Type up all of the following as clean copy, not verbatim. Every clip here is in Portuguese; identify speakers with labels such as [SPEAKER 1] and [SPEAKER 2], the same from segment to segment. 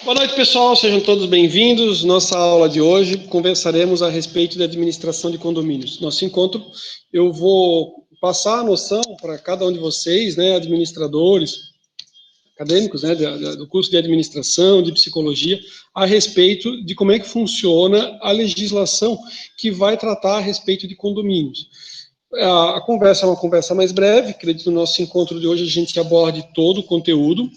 [SPEAKER 1] Boa noite, pessoal. Sejam todos bem-vindos. Nossa aula de hoje conversaremos a respeito da administração de condomínios. Nosso encontro, eu vou passar a noção para cada um de vocês, né, administradores, acadêmicos, né, do curso de administração, de psicologia, a respeito de como é que funciona a legislação que vai tratar a respeito de condomínios. A conversa é uma conversa mais breve, acredito que no nosso encontro de hoje a gente aborde todo o conteúdo.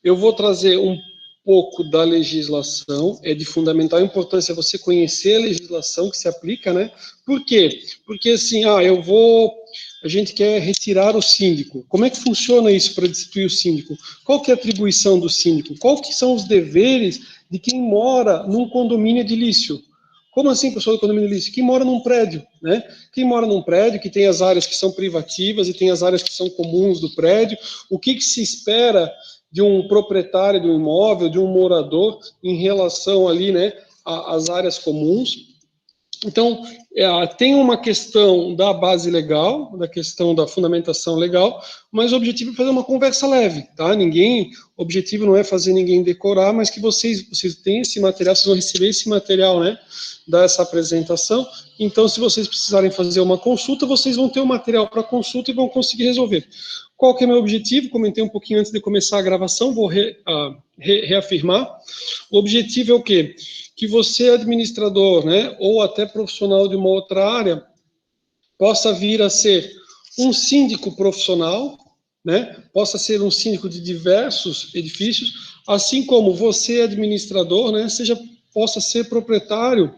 [SPEAKER 1] Eu vou trazer um pouco da legislação, é de fundamental importância você conhecer a legislação que se aplica, né? Por quê? Porque assim, a gente quer retirar o síndico. Como é que funciona isso para destituir o síndico? Qual que é a atribuição do síndico? Qual que são os deveres de quem mora num condomínio edilício? Como assim, pessoal do condomínio edilício? Quem mora num prédio, né? Quem mora num prédio que tem as áreas que são privativas e tem as áreas que são comuns do prédio, o que se espera de um proprietário de um imóvel, de um morador, em relação ali, né, às áreas comuns. Então, tem uma questão da base legal, da questão da fundamentação legal, mas o objetivo é fazer uma conversa leve, tá? O objetivo não é fazer ninguém decorar, mas que vocês tenham esse material, vocês vão receber esse material, né, dessa apresentação. Então, se vocês precisarem fazer uma consulta, vocês vão ter o material para consulta e vão conseguir resolver. Qual que é o meu objetivo? Comentei um pouquinho antes de começar a gravação, vou reafirmar. O objetivo é o quê? Que você, administrador, né, ou até profissional de uma outra área, possa vir a ser um síndico profissional, né, possa ser um síndico de diversos edifícios, assim como você, administrador, né, possa ser proprietário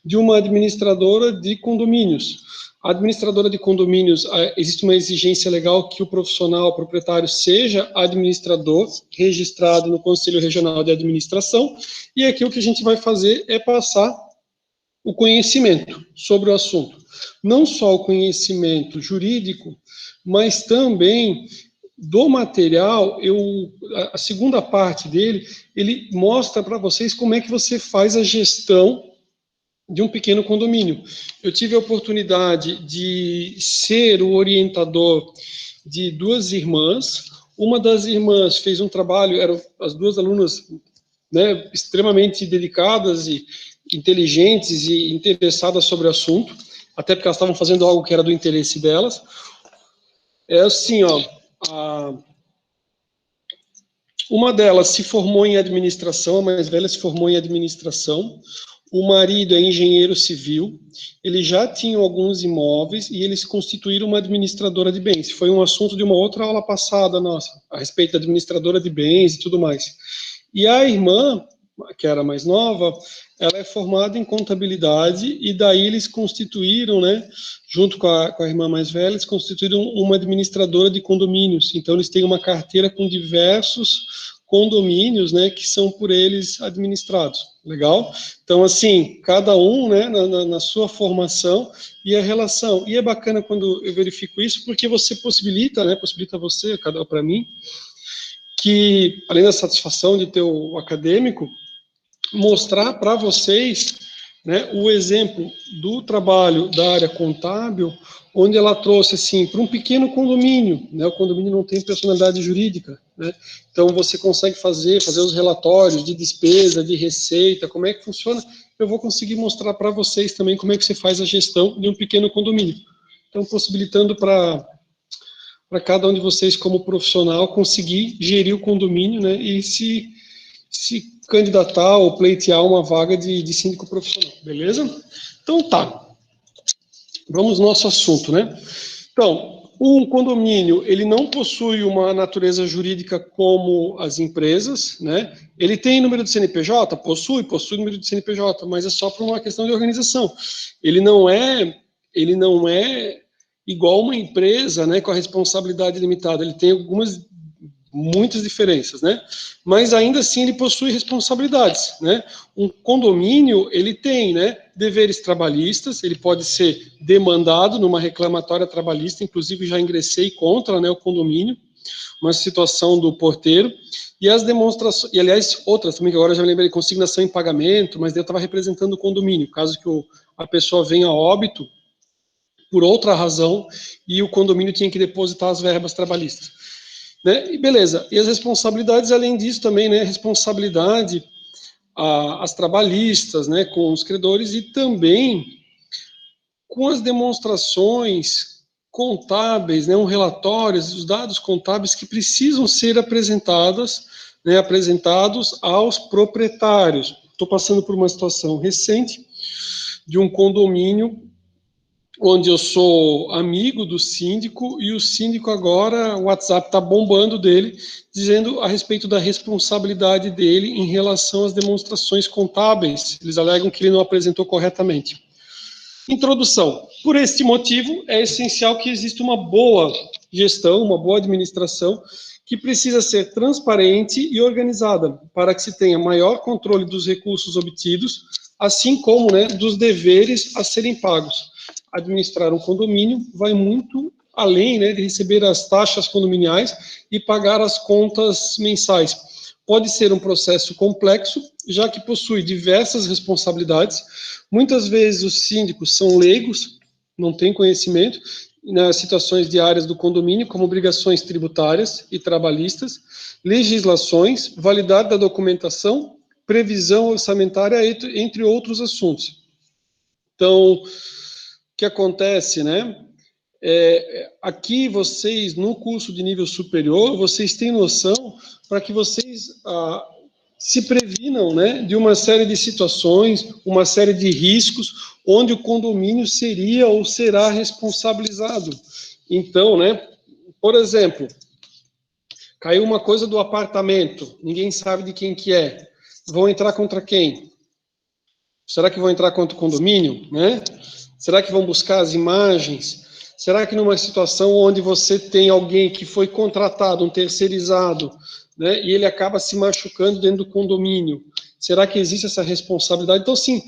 [SPEAKER 1] de uma administradora de condomínios. A administradora de condomínios, existe uma exigência legal que o profissional, o proprietário, seja administrador, registrado no Conselho Regional de Administração, e aqui o que a gente vai fazer é passar o conhecimento sobre o assunto. Não só o conhecimento jurídico, mas também do material, a segunda parte dele, ele mostra para vocês como é que você faz a gestão de um pequeno condomínio. Eu tive a oportunidade de ser o orientador de duas irmãs. Uma das irmãs fez um trabalho, eram as duas alunas, né, extremamente dedicadas e inteligentes e interessadas sobre o assunto, até porque elas estavam fazendo algo que era do interesse delas. É assim, ó, uma delas se formou em administração, a mais velha se formou em administração. O marido é engenheiro civil, eles já tinham alguns imóveis e eles constituíram uma administradora de bens. Foi um assunto de uma outra aula passada nossa, a respeito da administradora de bens e tudo mais. E a irmã, que era mais nova, ela é formada em contabilidade e daí eles constituíram, né, junto com a irmã mais velha, eles constituíram uma administradora de condomínios. Então eles têm uma carteira com diversos condomínios, né, que são por eles administrados. Legal? Então, assim, cada um, né, na sua formação e a relação. E é bacana quando eu verifico isso, porque você possibilita, né, possibilita você, para mim, que, além da satisfação de ter o acadêmico, mostrar para vocês, né, o exemplo do trabalho da área contábil, onde ela trouxe, assim, para um pequeno condomínio, né, o condomínio não tem personalidade jurídica, né, então você consegue fazer os relatórios de despesa, de receita, como é que funciona, eu vou conseguir mostrar para vocês também como é que você faz a gestão de um pequeno condomínio. Então, possibilitando para cada um de vocês, como profissional, conseguir gerir o condomínio, né, e se candidatar ou pleitear uma vaga de síndico profissional, beleza? Então tá, vamos ao nosso assunto, né? Então, um condomínio, ele não possui uma natureza jurídica como as empresas, né? Ele tem número de CNPJ? Possui número de CNPJ, mas é só por uma questão de organização. Ele não é igual uma empresa, né, com a responsabilidade limitada. Ele tem muitas diferenças, né? Mas ainda assim ele possui responsabilidades, né? Um condomínio, ele tem, né, deveres trabalhistas, ele pode ser demandado numa reclamatória trabalhista, inclusive já ingressei contra, né, o condomínio, uma situação do porteiro, e as demonstrações, e aliás, outras também, que agora eu já me lembrei, consignação em pagamento, mas eu estava representando o condomínio, caso que a pessoa venha a óbito por outra razão, e o condomínio tinha que depositar as verbas trabalhistas. Né? E beleza, e as responsabilidades, além disso também, né, responsabilidade as trabalhistas, né, com os credores, e também com as demonstrações contábeis, né, relatórios, os dados contábeis que precisam ser apresentados aos proprietários. Estou passando por uma situação recente de um condomínio onde eu sou amigo do síndico, e o síndico agora, o WhatsApp está bombando dele, dizendo a respeito da responsabilidade dele em relação às demonstrações contábeis. Eles alegam que ele não apresentou corretamente. Introdução. Por este motivo, é essencial que exista uma boa gestão, uma boa administração, que precisa ser transparente e organizada, para que se tenha maior controle dos recursos obtidos, assim como, né, dos deveres a serem pagos. Administrar um condomínio vai muito além, né, de receber as taxas condominiais e pagar as contas mensais. Pode ser um processo complexo, já que possui diversas responsabilidades. Muitas vezes os síndicos são leigos, não têm conhecimento nas situações diárias do condomínio, como obrigações tributárias e trabalhistas, legislações, validade da documentação, previsão orçamentária, entre outros assuntos. Então, o que acontece, né? Aqui vocês, no curso de nível superior, vocês têm noção para que vocês se previnam, né, de uma série de situações, uma série de riscos, onde o condomínio seria ou será responsabilizado. Então, né, por exemplo, caiu uma coisa do apartamento, ninguém sabe de quem que é. Vão entrar contra quem? Será que vão entrar contra o condomínio, né? Será que vão buscar as imagens? Será que numa situação onde você tem alguém que foi contratado, um terceirizado, né, e ele acaba se machucando dentro do condomínio, será que existe essa responsabilidade? Então, sim,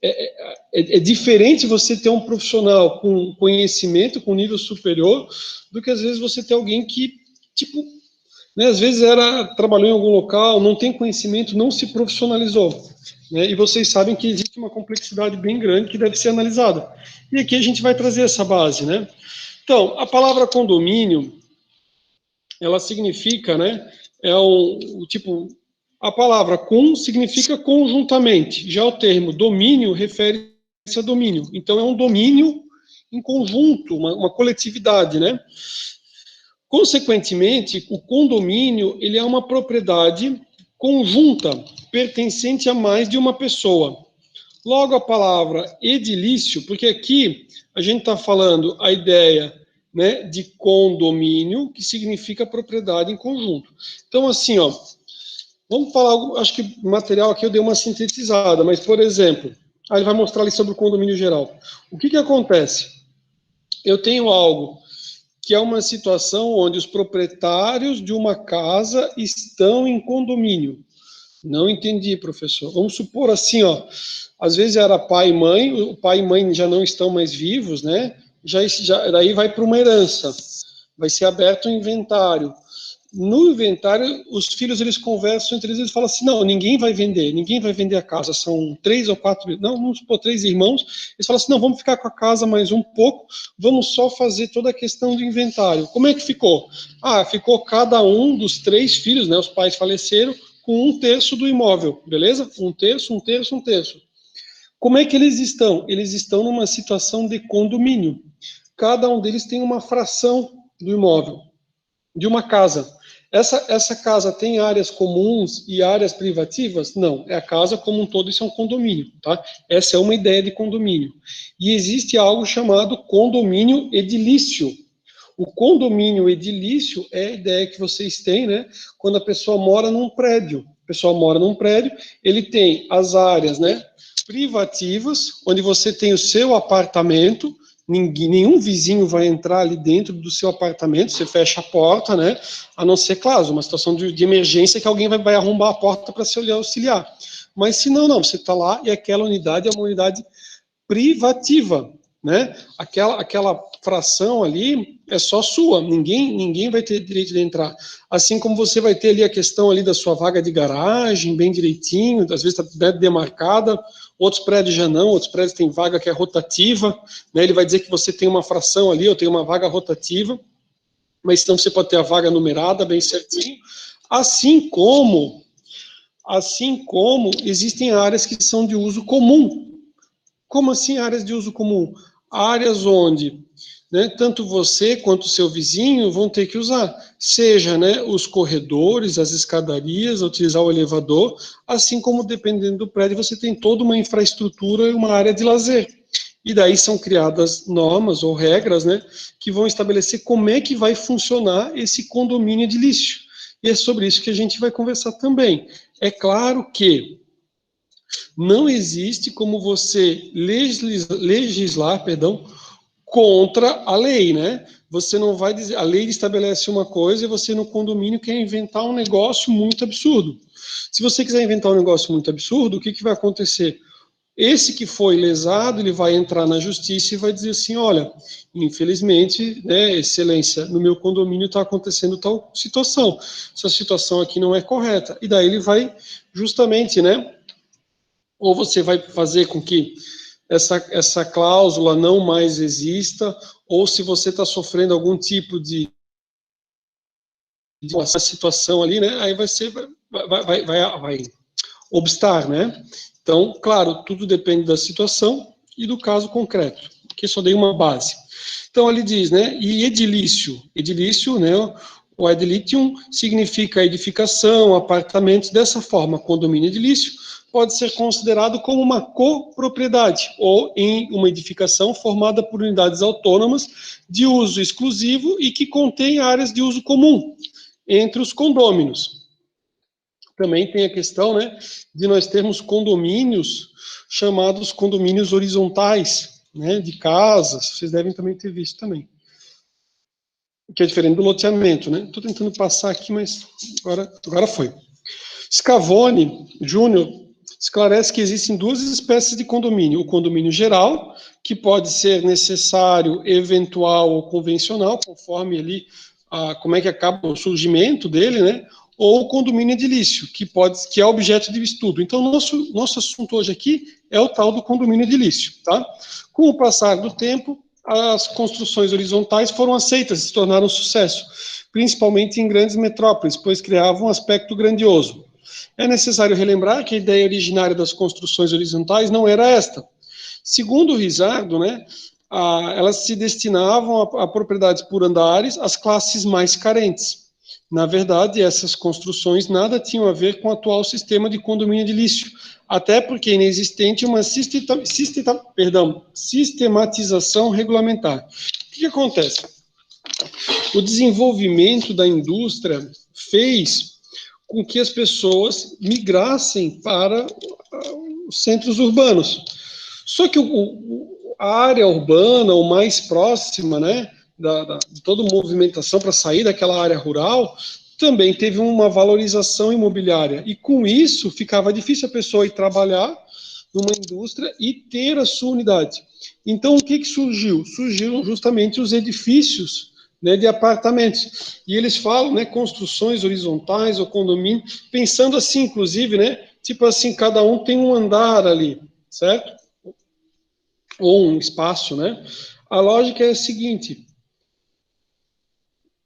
[SPEAKER 1] é diferente você ter um profissional com conhecimento, com nível superior, do que às vezes você ter alguém que, tipo, né, às vezes trabalhou em algum local, não tem conhecimento, não se profissionalizou. Né, e vocês sabem que existe uma complexidade bem grande que deve ser analisada. E aqui a gente vai trazer essa base, né? Então, a palavra condomínio, ela significa, né, a palavra com significa conjuntamente, já o termo domínio refere-se a domínio. Então, é um domínio em conjunto, uma coletividade, né? Consequentemente, o condomínio, ele é uma propriedade conjunta, pertencente a mais de uma pessoa. Logo, a palavra edilício, porque aqui a gente está falando a ideia, né, de condomínio, que significa propriedade em conjunto. Então, assim, ó, vamos falar, acho que o material aqui eu dei uma sintetizada, mas, por exemplo, ele vai mostrar ali sobre o condomínio geral. O que acontece? Eu tenho algo que é uma situação onde os proprietários de uma casa estão em condomínio. Não entendi, professor. Vamos supor assim, ó, às vezes era pai e mãe, o pai e mãe já não estão mais vivos, né? Daí vai para uma herança, vai ser aberto um inventário. No inventário, os filhos, eles conversam entre eles falam assim, não, ninguém vai vender a casa, são 3 ou 4, não, vamos supor 3 irmãos, eles falam assim, não, vamos ficar com a casa mais um pouco, vamos só fazer toda a questão do inventário. Como é que ficou? Ficou cada um dos 3 filhos, né, os pais faleceram, com 1/3 do imóvel, beleza? 1/3, 1/3, 1/3. Como é que eles estão? Eles estão numa situação de condomínio. Cada um deles tem uma fração do imóvel, de uma casa. Essa casa tem áreas comuns e áreas privativas? Não, é a casa como um todo, isso é um condomínio, tá? Essa é uma ideia de condomínio. E existe algo chamado condomínio edilício. O condomínio edilício é a ideia que vocês têm, né? Quando a pessoa mora num prédio. A pessoa mora num prédio, ele tem as áreas, né, privativas, onde você tem o seu apartamento, nenhum vizinho vai entrar ali dentro do seu apartamento, você fecha a porta, né? A não ser, claro, uma situação de emergência que alguém vai arrombar a porta para se auxiliar. Mas se não, você está lá e aquela unidade é uma unidade privativa, né? Aquela fração ali é só sua, ninguém vai ter direito de entrar. Assim como você vai ter ali a questão ali da sua vaga de garagem, bem direitinho, às vezes está demarcada, outros prédios já não, outros prédios têm vaga que é rotativa, né? Ele vai dizer que você tem uma fração ali, ou tem uma vaga rotativa, mas então você pode ter a vaga numerada bem certinho, assim como assim como existem áreas que são de uso comum. Como assim áreas de uso comum? Áreas onde, né, tanto você quanto o seu vizinho vão ter que usar, seja, né, os corredores, as escadarias, utilizar o elevador, assim como, dependendo do prédio, você tem toda uma infraestrutura e uma área de lazer. E daí são criadas normas ou regras, né, que vão estabelecer como é que vai funcionar esse condomínio edilício. E é sobre isso que a gente vai conversar também. É claro que não existe como você legislar, contra a lei, né? Você não vai dizer, a lei estabelece uma coisa e você no condomínio quer inventar um negócio muito absurdo. Se você quiser inventar um negócio muito absurdo, o que, que vai acontecer? Esse que foi lesado, ele vai entrar na justiça e vai dizer assim, olha, infelizmente, né, excelência, no meu condomínio está acontecendo tal situação. Essa situação aqui não é correta. E daí ele vai justamente, né, ou você vai fazer com que essa cláusula não mais exista, ou se você está sofrendo algum tipo de uma situação ali, né, aí vai obstar, né? Então, claro, tudo depende da situação e do caso concreto, que só dei uma base. Então, ele diz, né, e edilício, né, o edilitium significa edificação, apartamentos, dessa forma, condomínio edilício pode ser considerado como uma copropriedade, ou em uma edificação formada por unidades autônomas de uso exclusivo e que contém áreas de uso comum entre os condôminos. Também tem a questão, né, de nós termos condomínios chamados condomínios horizontais, né, de casas, vocês devem também ter visto também, que é diferente do loteamento, né? Estou tentando passar aqui, mas agora foi. Scavone Júnior esclarece que existem duas espécies de condomínio: o condomínio geral, que pode ser necessário, eventual ou convencional, conforme ali como é que acaba o surgimento dele, né? Ou o condomínio edilício, que é objeto de estudo. Então, nosso assunto hoje aqui é o tal do condomínio edilício, tá? Com o passar do tempo, as construções horizontais foram aceitas e se tornaram um sucesso, principalmente em grandes metrópoles, pois criavam um aspecto grandioso. É necessário relembrar que a ideia originária das construções horizontais não era esta. Segundo o Risardo, né, elas se destinavam a propriedades por andares às classes mais carentes. Na verdade, essas construções nada tinham a ver com o atual sistema de condomínio edilício, até porque é inexistente uma sistematização regulamentar. O que acontece? O desenvolvimento da indústria fez com que as pessoas migrassem para os centros urbanos. Só que a área urbana, ou mais próxima, né, de toda movimentação para sair daquela área rural, também teve uma valorização imobiliária. E com isso, ficava difícil a pessoa ir trabalhar numa indústria e ter a sua unidade. Então, o que surgiu? Surgiram justamente os edifícios, né, de apartamentos. E eles falam, né, construções horizontais ou condomínio, pensando assim, inclusive, né, tipo assim, cada um tem um andar ali, certo? Ou um espaço, né? A lógica é a seguinte: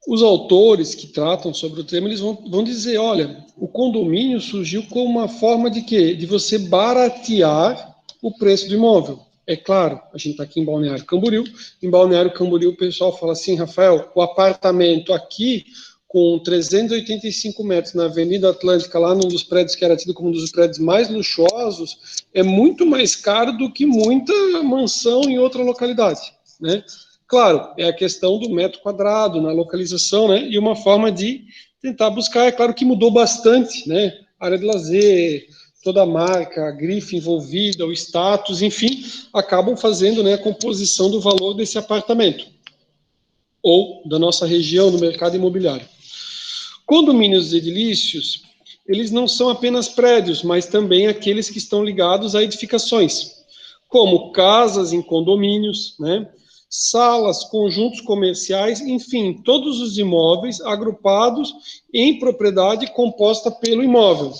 [SPEAKER 1] os autores que tratam sobre o tema, eles vão dizer, olha, o condomínio surgiu como uma forma de quê? De você baratear o preço do imóvel. É claro, a gente está aqui em Balneário Camboriú. Em Balneário Camboriú, o pessoal fala assim, Rafael, o apartamento aqui, com 385 metros na Avenida Atlântica, lá num dos prédios que era tido como um dos prédios mais luxuosos, é muito mais caro do que muita mansão em outra localidade, né? Claro, é a questão do metro quadrado, na localização, né? E uma forma de tentar buscar, é claro que mudou bastante, né? Área de lazer, toda a marca, a grife envolvida, o status, enfim, acabam fazendo, né, a composição do valor desse apartamento ou da nossa região no mercado imobiliário. Condomínios edilícios, eles não são apenas prédios, mas também aqueles que estão ligados a edificações, como casas em condomínios, né? Salas, conjuntos comerciais, enfim, todos os imóveis agrupados em propriedade composta pelo imóvel.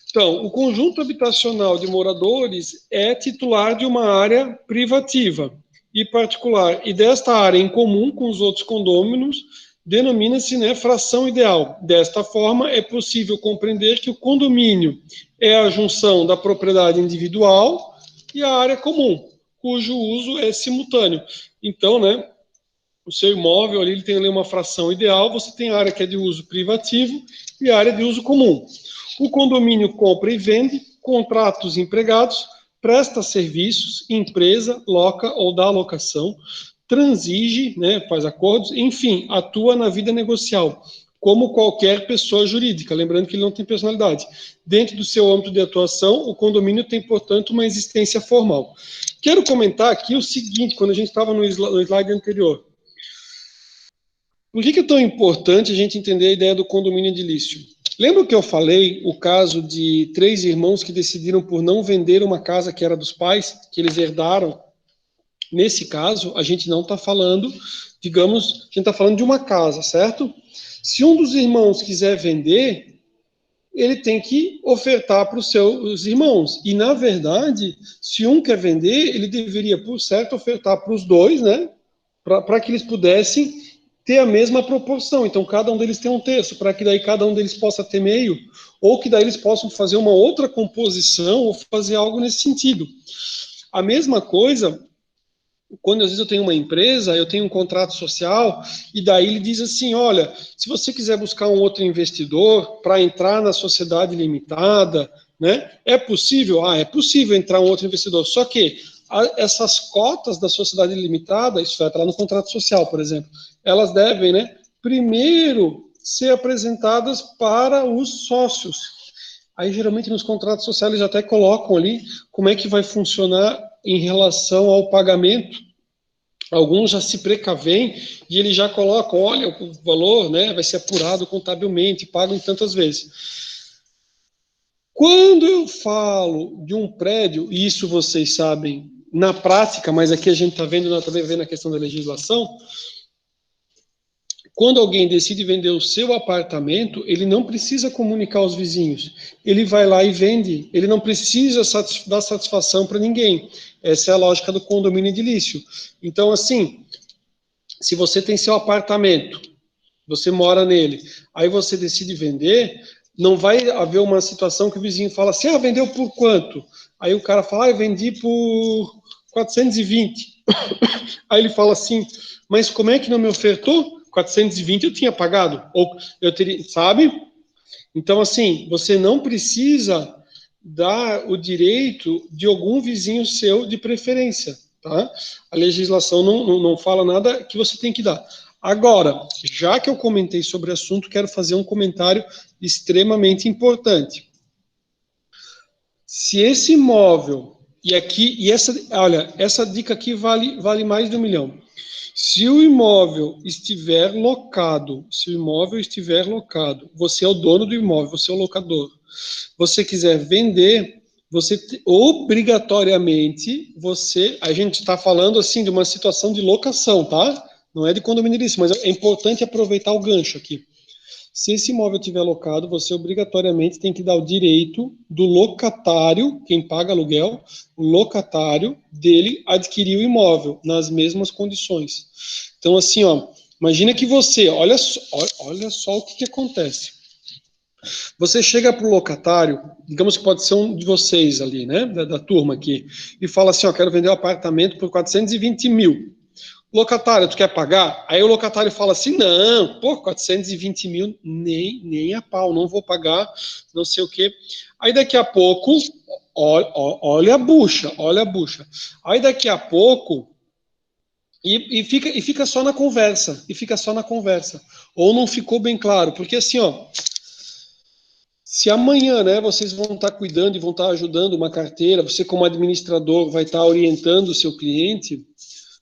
[SPEAKER 1] Então, o conjunto habitacional de moradores é titular de uma área privativa e particular, e desta área em comum com os outros condôminos, denomina-se, né, fração ideal. Desta forma, é possível compreender que o condomínio é a junção da propriedade individual e a área comum, cujo uso é simultâneo. Então, né, o seu imóvel ali, ele tem ali uma fração ideal, você tem a área que é de uso privativo e a área de uso comum. O condomínio compra e vende, contratos empregados, presta serviços, empresa, loca ou dá locação, transige, né, faz acordos, enfim, atua na vida negocial, como qualquer pessoa jurídica, lembrando que ele não tem personalidade. Dentro do seu âmbito de atuação, o condomínio tem, portanto, uma existência formal. Quero comentar aqui o seguinte, quando a gente estava no slide anterior. Por que é tão importante a gente entender a ideia do condomínio edilício? Lembra que eu falei o caso de 3 irmãos que decidiram por não vender uma casa que era dos pais, que eles herdaram? Nesse caso, a gente não está falando, digamos, a gente está falando de uma casa, certo? Se um dos irmãos quiser vender, ele tem que ofertar para os seus irmãos. E, na verdade, se um quer vender, ele deveria, por certo, ofertar para os dois, né? Para que eles pudessem ter a mesma proporção. Então, cada um deles tem um terço, para que daí cada um deles possa ter meio, ou que daí eles possam fazer uma outra composição ou fazer algo nesse sentido. A mesma coisa, quando às vezes eu tenho uma empresa, eu tenho um contrato social, e daí ele diz assim, olha, se você quiser buscar um outro investidor para entrar na sociedade limitada, né, é possível? Ah, é possível entrar um outro investidor, só que essas cotas da sociedade limitada, isso vai entrar no contrato social, por exemplo, elas devem, né, primeiro ser apresentadas para os sócios. Aí, geralmente, nos contratos sociais, eles até colocam ali como é que vai funcionar em relação ao pagamento. Alguns já se precavêm e eles já colocam, olha, o valor, né, vai ser apurado contabilmente, pago em tantas vezes. Quando eu falo de um prédio, e isso vocês sabem na prática, mas aqui a gente está vendo, nós também vendo a questão da legislação, quando alguém decide vender o seu apartamento, ele não precisa comunicar aos vizinhos. Ele vai lá e vende. Ele não precisa dar satisfação para ninguém. Essa é a lógica do condomínio edilício. Então, assim, se você tem seu apartamento, você mora nele, aí você decide vender, não vai haver uma situação que o vizinho fala assim, ah, vendeu por quanto? Aí o cara fala, ah, eu vendi por 420. Aí ele fala assim, mas como é que não me ofertou? 420 eu tinha pagado, ou eu teria, sabe? Então, assim, você não precisa dar o direito de algum vizinho seu de preferência, tá? A legislação não fala nada que você tem que dar. Agora, já que eu comentei sobre o assunto, quero fazer um comentário extremamente importante. Se esse imóvel, olha, essa dica aqui vale mais de 1 milhão. Se o imóvel estiver locado, você é o dono do imóvel, você é o locador. Você quiser vender, você obrigatoriamente, a gente está falando assim de uma situação de locação, tá? Não é de condomínio, mas é importante aproveitar o gancho aqui. Se esse imóvel estiver locado, você obrigatoriamente tem que dar o direito do locatário, quem paga aluguel, o locatário dele adquirir o imóvel nas mesmas condições. Então, assim, ó, imagina que você, olha só o que acontece. Você chega para o locatário, digamos que pode ser um de vocês ali, né, da turma aqui, e fala assim, ó, quero vender o apartamento por 420 mil. Locatário, tu quer pagar? Aí o locatário fala assim, não, pô, 420 mil, nem a pau, não vou pagar, não sei o quê. Aí daqui a pouco, olha a bucha. Aí daqui a pouco, e fica só na conversa, Ou não ficou bem claro, porque assim, ó, se amanhã, né, vocês vão estar cuidando e vão estar ajudando uma carteira, você como administrador vai estar orientando o seu cliente,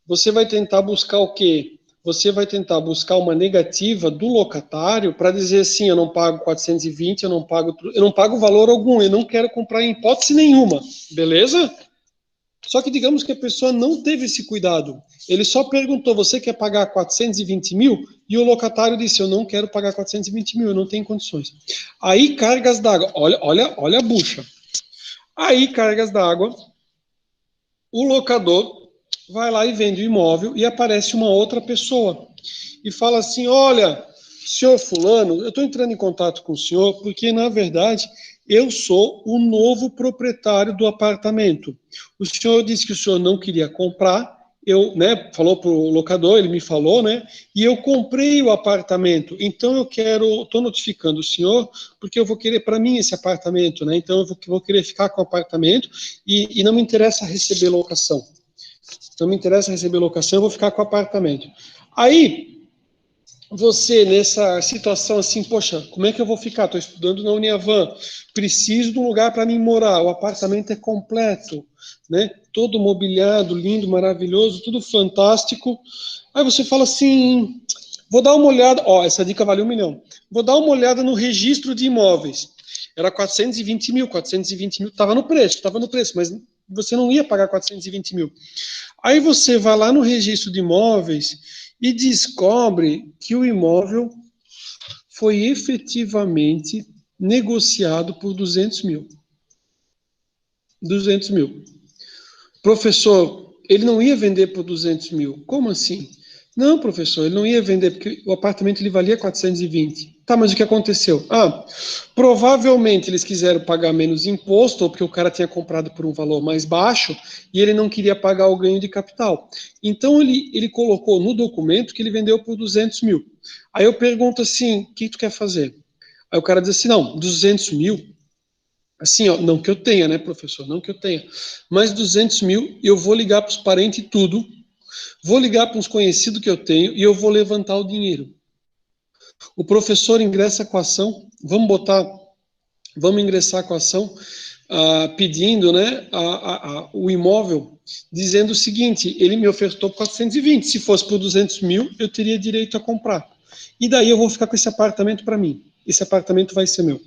[SPEAKER 1] você vai tentar buscar o quê? Você vai tentar buscar uma negativa do locatário para dizer assim, eu não pago 420, eu não pago valor algum, eu não quero comprar em hipótese nenhuma, beleza? Só que digamos que a pessoa não teve esse cuidado. Ele só perguntou, você quer pagar 420 mil? E o locatário disse, eu não quero pagar 420 mil, eu não tenho condições. Aí, cargas d'água, olha a bucha. Aí, cargas d'água, o locador vai lá e vende o imóvel e aparece uma outra pessoa. e fala assim, olha, senhor fulano, eu estou entrando em contato com o senhor porque, na verdade, eu sou o novo proprietário do apartamento. O senhor disse que o senhor não queria comprar, eu, né, falou para o locador, ele me falou, né, e eu comprei o apartamento, então eu estou notificando o senhor, porque eu vou querer para mim esse apartamento, né, então eu vou querer ficar com o apartamento e não me interessa receber locação. Não me interessa receber locação, eu vou ficar com o apartamento. Aí, você, nessa situação assim, poxa, como é que eu vou ficar? Estou estudando na Uniavan, preciso de um lugar para mim morar, o apartamento é completo, né? Todo mobiliado, lindo, maravilhoso, tudo fantástico. Aí você fala assim, vou dar uma olhada, ó, essa dica vale 1 milhão, vou dar uma olhada no registro de imóveis. Era 420 mil, estava no preço, mas você não ia pagar 420 mil. Aí você vai lá no registro de imóveis e descobre que o imóvel foi efetivamente negociado por 200 mil. 200 mil. Professor, ele não ia vender por 200 mil. Como assim? Não, professor, ele não ia vender, porque o apartamento ele valia 420. Tá, mas o que aconteceu? Provavelmente eles quiseram pagar menos imposto, ou porque o cara tinha comprado por um valor mais baixo, e ele não queria pagar o ganho de capital. Então ele colocou no documento que ele vendeu por 200 mil. Aí eu pergunto assim, o que tu quer fazer? Aí o cara diz assim, não, 200 mil, assim, ó, não que eu tenha, né, professor, não que eu tenha, mas 200 mil eu vou ligar para os parentes e tudo, vou ligar para uns conhecidos que eu tenho e eu vou levantar o dinheiro. O professor ingressa com a ação, vamos ingressar com a ação, pedindo, né, o imóvel, dizendo o seguinte, ele me ofertou por 420, se fosse por 200 mil, eu teria direito a comprar. E daí eu vou ficar com esse apartamento para mim. Esse apartamento vai ser meu.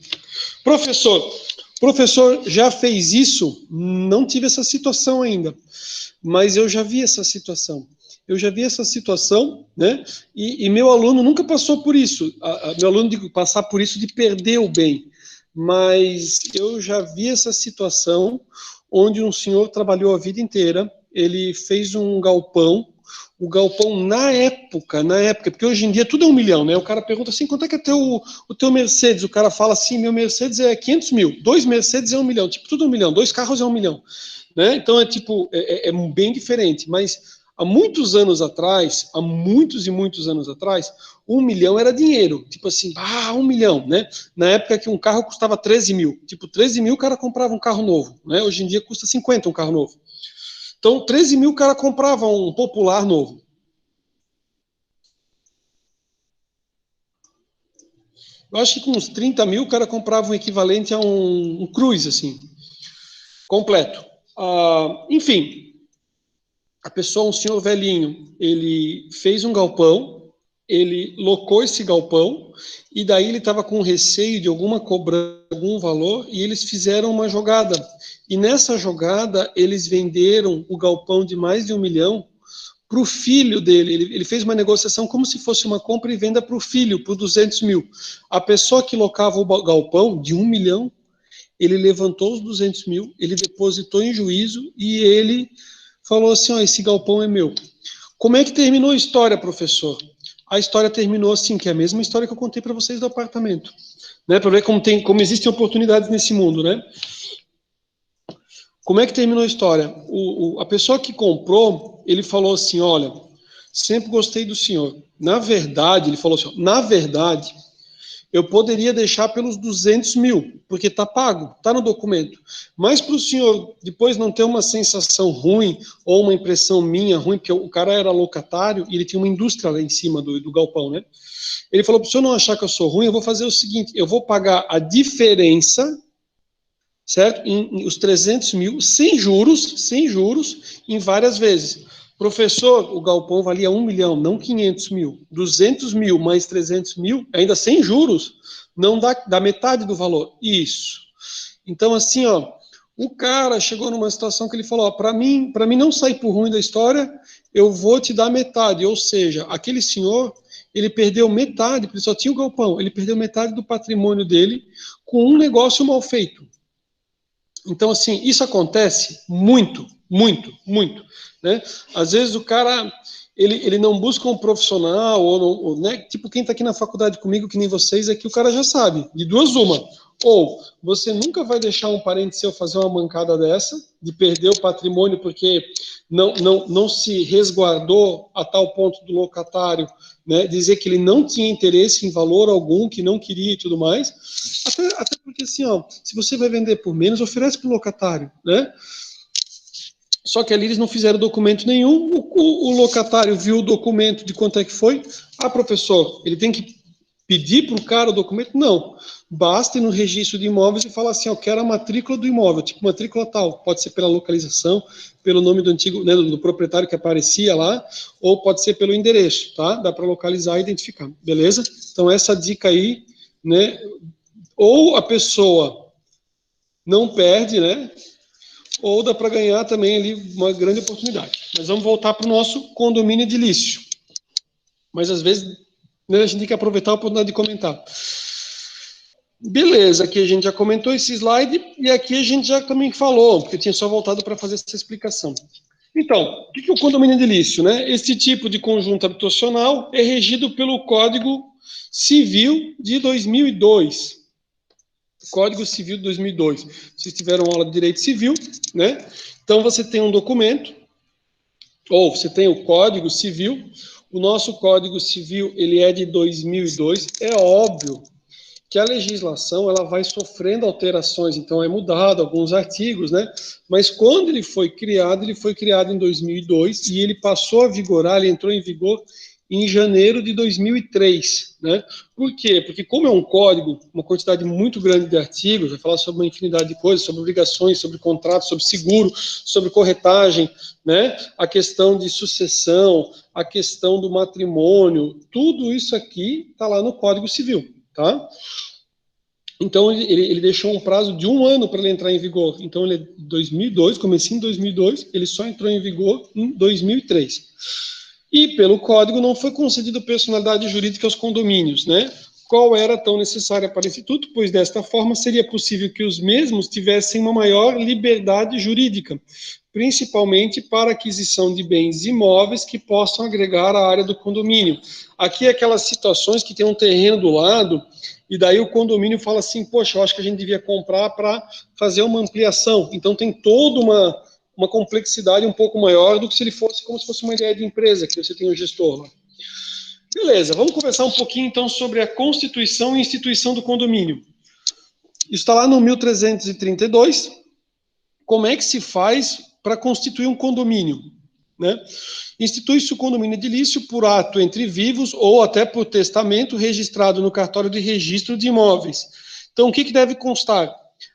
[SPEAKER 1] Professor, já fez isso? Não tive essa situação ainda, mas eu já vi essa situação. Né? E meu aluno nunca passou por isso. Meu aluno de passar por isso de perder o bem. Mas eu já vi essa situação onde um senhor trabalhou a vida inteira, ele fez um galpão, o galpão na época, porque hoje em dia tudo é 1 milhão, né? O cara pergunta assim, quanto é que é o teu Mercedes? O cara fala assim, meu Mercedes é 500 mil, 2 Mercedes é 1 milhão, tipo, tudo 1 milhão, 2 carros é 1 milhão, né? Então é tipo, é bem diferente, mas há muitos e muitos anos atrás, 1 milhão era dinheiro, tipo assim, 1 milhão, né? Na época que um carro custava 13 mil, tipo, 13 mil o cara comprava um carro novo, né? Hoje em dia custa 50 um carro novo. Então, 13 mil o cara comprava um Popular novo. Eu acho que com uns 30 mil o cara comprava um equivalente a um Cruze, assim, completo. Enfim, a pessoa, um senhor velhinho, ele fez um galpão, ele locou esse galpão, e daí ele estava com receio de alguma cobrança, algum valor, e eles fizeram uma jogada. E nessa jogada, eles venderam o galpão de mais de 1 milhão para o filho dele. Ele fez uma negociação como se fosse uma compra e venda para o filho, por 200 mil. A pessoa que locava o galpão de 1 milhão, ele levantou os 200 mil, ele depositou em juízo e ele falou assim, esse galpão é meu. Como é que terminou a história, professor? A história terminou assim, que é a mesma história que eu contei para vocês do apartamento, né? Para ver como existem oportunidades nesse mundo, né? Como é que terminou a história? A pessoa que comprou, ele falou assim, olha, sempre gostei do senhor. Na verdade, ele falou assim, na verdade, eu poderia deixar pelos 200 mil, porque está pago, está no documento. Mas para o senhor depois não ter uma sensação ruim ou uma impressão minha ruim, porque o cara era locatário e ele tinha uma indústria lá em cima do galpão, né? Ele falou, para o senhor não achar que eu sou ruim, eu vou fazer o seguinte, eu vou pagar a diferença, certo? Os 300 mil, sem juros, em várias vezes. Professor, o galpão valia 1 milhão, não 500 mil. 200 mil mais 300 mil, ainda sem juros, não dá metade do valor. Isso. Então, assim, o cara chegou numa situação que ele falou, para mim não sair por ruim da história, eu vou te dar metade. Ou seja, aquele senhor, ele perdeu metade, porque só tinha o galpão, ele perdeu metade do patrimônio dele com um negócio mal feito. Então, assim, isso acontece muito, muito, muito, né? Às vezes o cara, ele não busca um profissional, ou né, tipo quem está aqui na faculdade comigo, que nem vocês, aqui o cara já sabe, de duas uma. Ou você nunca vai deixar um parente seu fazer uma mancada dessa, de perder o patrimônio porque não se resguardou a tal ponto do locatário, né, dizer que ele não tinha interesse em valor algum, que não queria e tudo mais. Até porque assim, ó, se você vai vender por menos, oferece para o locatário, né? Só que ali eles não fizeram documento nenhum, o locatário viu o documento de quanto é que foi. Ah, professor, ele tem que pedir para o cara o documento? Não. Basta ir no registro de imóveis e falar assim, eu quero a matrícula do imóvel, tipo matrícula tal. Pode ser pela localização, pelo nome do antigo, né, do proprietário que aparecia lá, ou pode ser pelo endereço, tá? Dá para localizar e identificar, beleza? Então essa dica aí, né? Ou a pessoa não perde, né? Ou dá para ganhar também ali uma grande oportunidade. Mas vamos voltar para o nosso condomínio edilício. Mas às vezes, né, a gente tem que aproveitar a oportunidade de comentar. Beleza, aqui a gente já comentou esse slide e aqui a gente já também falou, porque eu tinha só voltado para fazer essa explicação. Então, o que é o condomínio edilício, né? Esse tipo de conjunto habitacional é regido pelo Código Civil de 2002. Código Civil de 2002. Vocês tiveram aula de Direito Civil, né? Então, você tem um documento, ou você tem o Código Civil. O nosso Código Civil, ele é de 2002. É óbvio que a legislação, ela vai sofrendo alterações, então é mudado alguns artigos, né? Mas quando ele foi criado em 2002 e ele passou a vigorar, ele entrou em vigor em janeiro de 2003, né? Por quê? Porque como é um código, uma quantidade muito grande de artigos, vai falar sobre uma infinidade de coisas, sobre obrigações, sobre contratos, sobre seguro, sobre corretagem, né? A questão de sucessão, a questão do matrimônio, tudo isso aqui está lá no Código Civil, tá? Então ele deixou um prazo de 1 ano para ele entrar em vigor. Então ele é de 2002, comecinho em 2002, ele só entrou em vigor em 2003. E pelo código não foi concedido personalidade jurídica aos condomínios, né? Qual era tão necessária para o Instituto? Pois desta forma seria possível que os mesmos tivessem uma maior liberdade jurídica, principalmente para aquisição de bens imóveis que possam agregar à área do condomínio. Aqui é aquelas situações que tem um terreno do lado e daí o condomínio fala assim, poxa, eu acho que a gente devia comprar para fazer uma ampliação. Então tem toda uma complexidade um pouco maior do que se ele fosse como se fosse uma ideia de empresa, que você tem um gestor lá. Beleza, vamos conversar um pouquinho então sobre a constituição e instituição do condomínio. Isso está lá no 1332. Como é que se faz para constituir um condomínio? Né? Institui-se o condomínio edilício por ato entre vivos ou até por testamento registrado no cartório de registro de imóveis. Então, o que deve constar?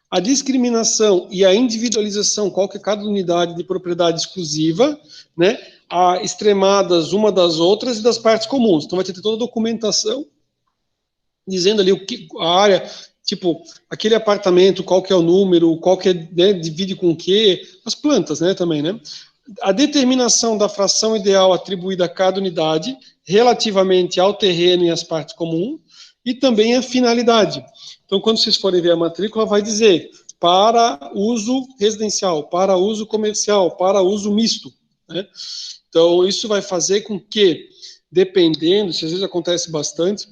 [SPEAKER 1] A discriminação e a individualização, qual que é cada unidade de propriedade exclusiva, né? A extremadas uma das outras e das partes comuns. Então, vai ter toda a documentação dizendo ali o que, a área, tipo, aquele apartamento, qual que é o número, qual que é, né, divide com o quê, as plantas, né, também, né? A determinação da fração ideal atribuída a cada unidade relativamente ao terreno e às partes comuns, e também a finalidade. Então, quando vocês forem ver a matrícula, vai dizer para uso residencial, para uso comercial, para uso misto, né? Então, isso vai fazer com que, dependendo, se às vezes acontece bastante,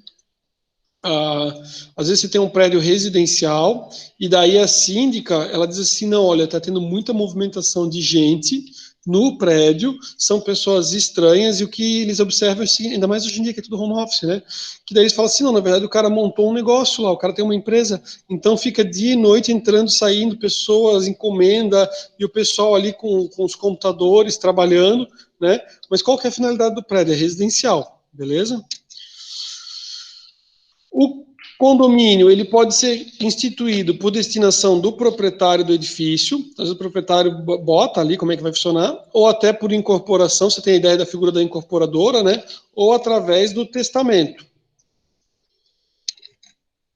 [SPEAKER 1] às vezes você tem um prédio residencial e daí a síndica, ela diz assim, não, olha, está tendo muita movimentação de gente no prédio, são pessoas estranhas e o que eles observam é assim, ainda mais hoje em dia que é tudo home office, né? Que daí eles falam assim, não, na verdade o cara montou um negócio lá, o cara tem uma empresa, então fica dia e noite entrando, saindo pessoas, encomenda e o pessoal ali com os computadores trabalhando, né? Mas qual que é a finalidade do prédio? É residencial, beleza? O condomínio ele pode ser instituído por destinação do proprietário do edifício, então o proprietário bota ali como é que vai funcionar, ou até por incorporação, você tem a ideia da figura da incorporadora, né? Ou através do testamento.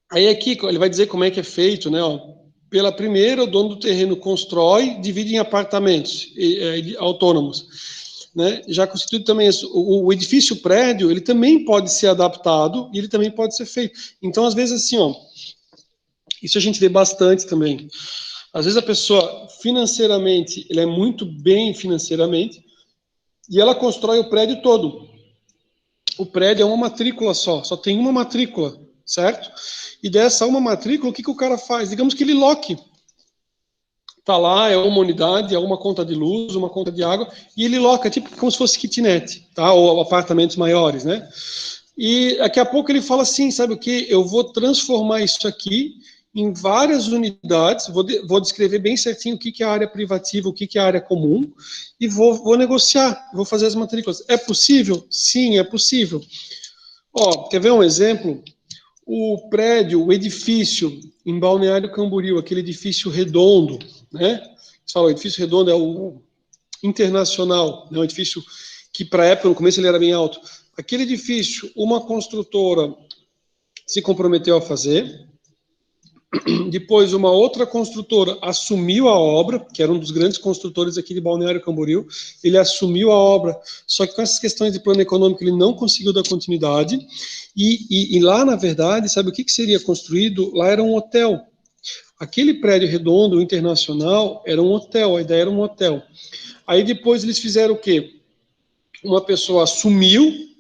[SPEAKER 1] Aí aqui ele vai dizer como é que é feito, né? Ó, pela primeira, o dono do terreno constrói, divide em apartamentos autônomos. Né, já constituído também o edifício prédio, ele também pode ser adaptado e ele também pode ser feito. Então, às vezes, assim, ó, isso a gente vê bastante também. Às vezes a pessoa, financeiramente, ele é muito bem financeiramente, e ela constrói o prédio todo. O prédio é uma matrícula só tem uma matrícula, certo? E dessa uma matrícula, o que o cara faz? Digamos que ele loque. Tá lá, é uma unidade, é uma conta de luz, uma conta de água, e ele loca, tipo como se fosse kitnet, tá? Ou apartamentos maiores, né? E daqui a pouco ele fala assim, sabe o que? Eu vou transformar isso aqui em várias unidades, vou descrever bem certinho o que é a área privativa, o que é a área comum, e vou negociar, vou fazer as matrículas. É possível? Sim, é possível. Ó, quer ver um exemplo? O prédio, o edifício em Balneário Camboriú, aquele edifício redondo, né? Você fala, o edifício redondo é o internacional, né? Um edifício que para a época, no começo, ele era bem alto. Aquele edifício, uma construtora se comprometeu a fazer, depois uma outra construtora assumiu a obra, que era um dos grandes construtores aqui de Balneário Camboriú, ele assumiu a obra, só que com essas questões de plano econômico ele não conseguiu dar continuidade, e lá, na verdade, sabe o que seria construído? Lá era um hotel. Aquele prédio redondo, internacional, era um hotel, a ideia era um hotel. Aí depois eles fizeram o quê? Uma pessoa assumiu,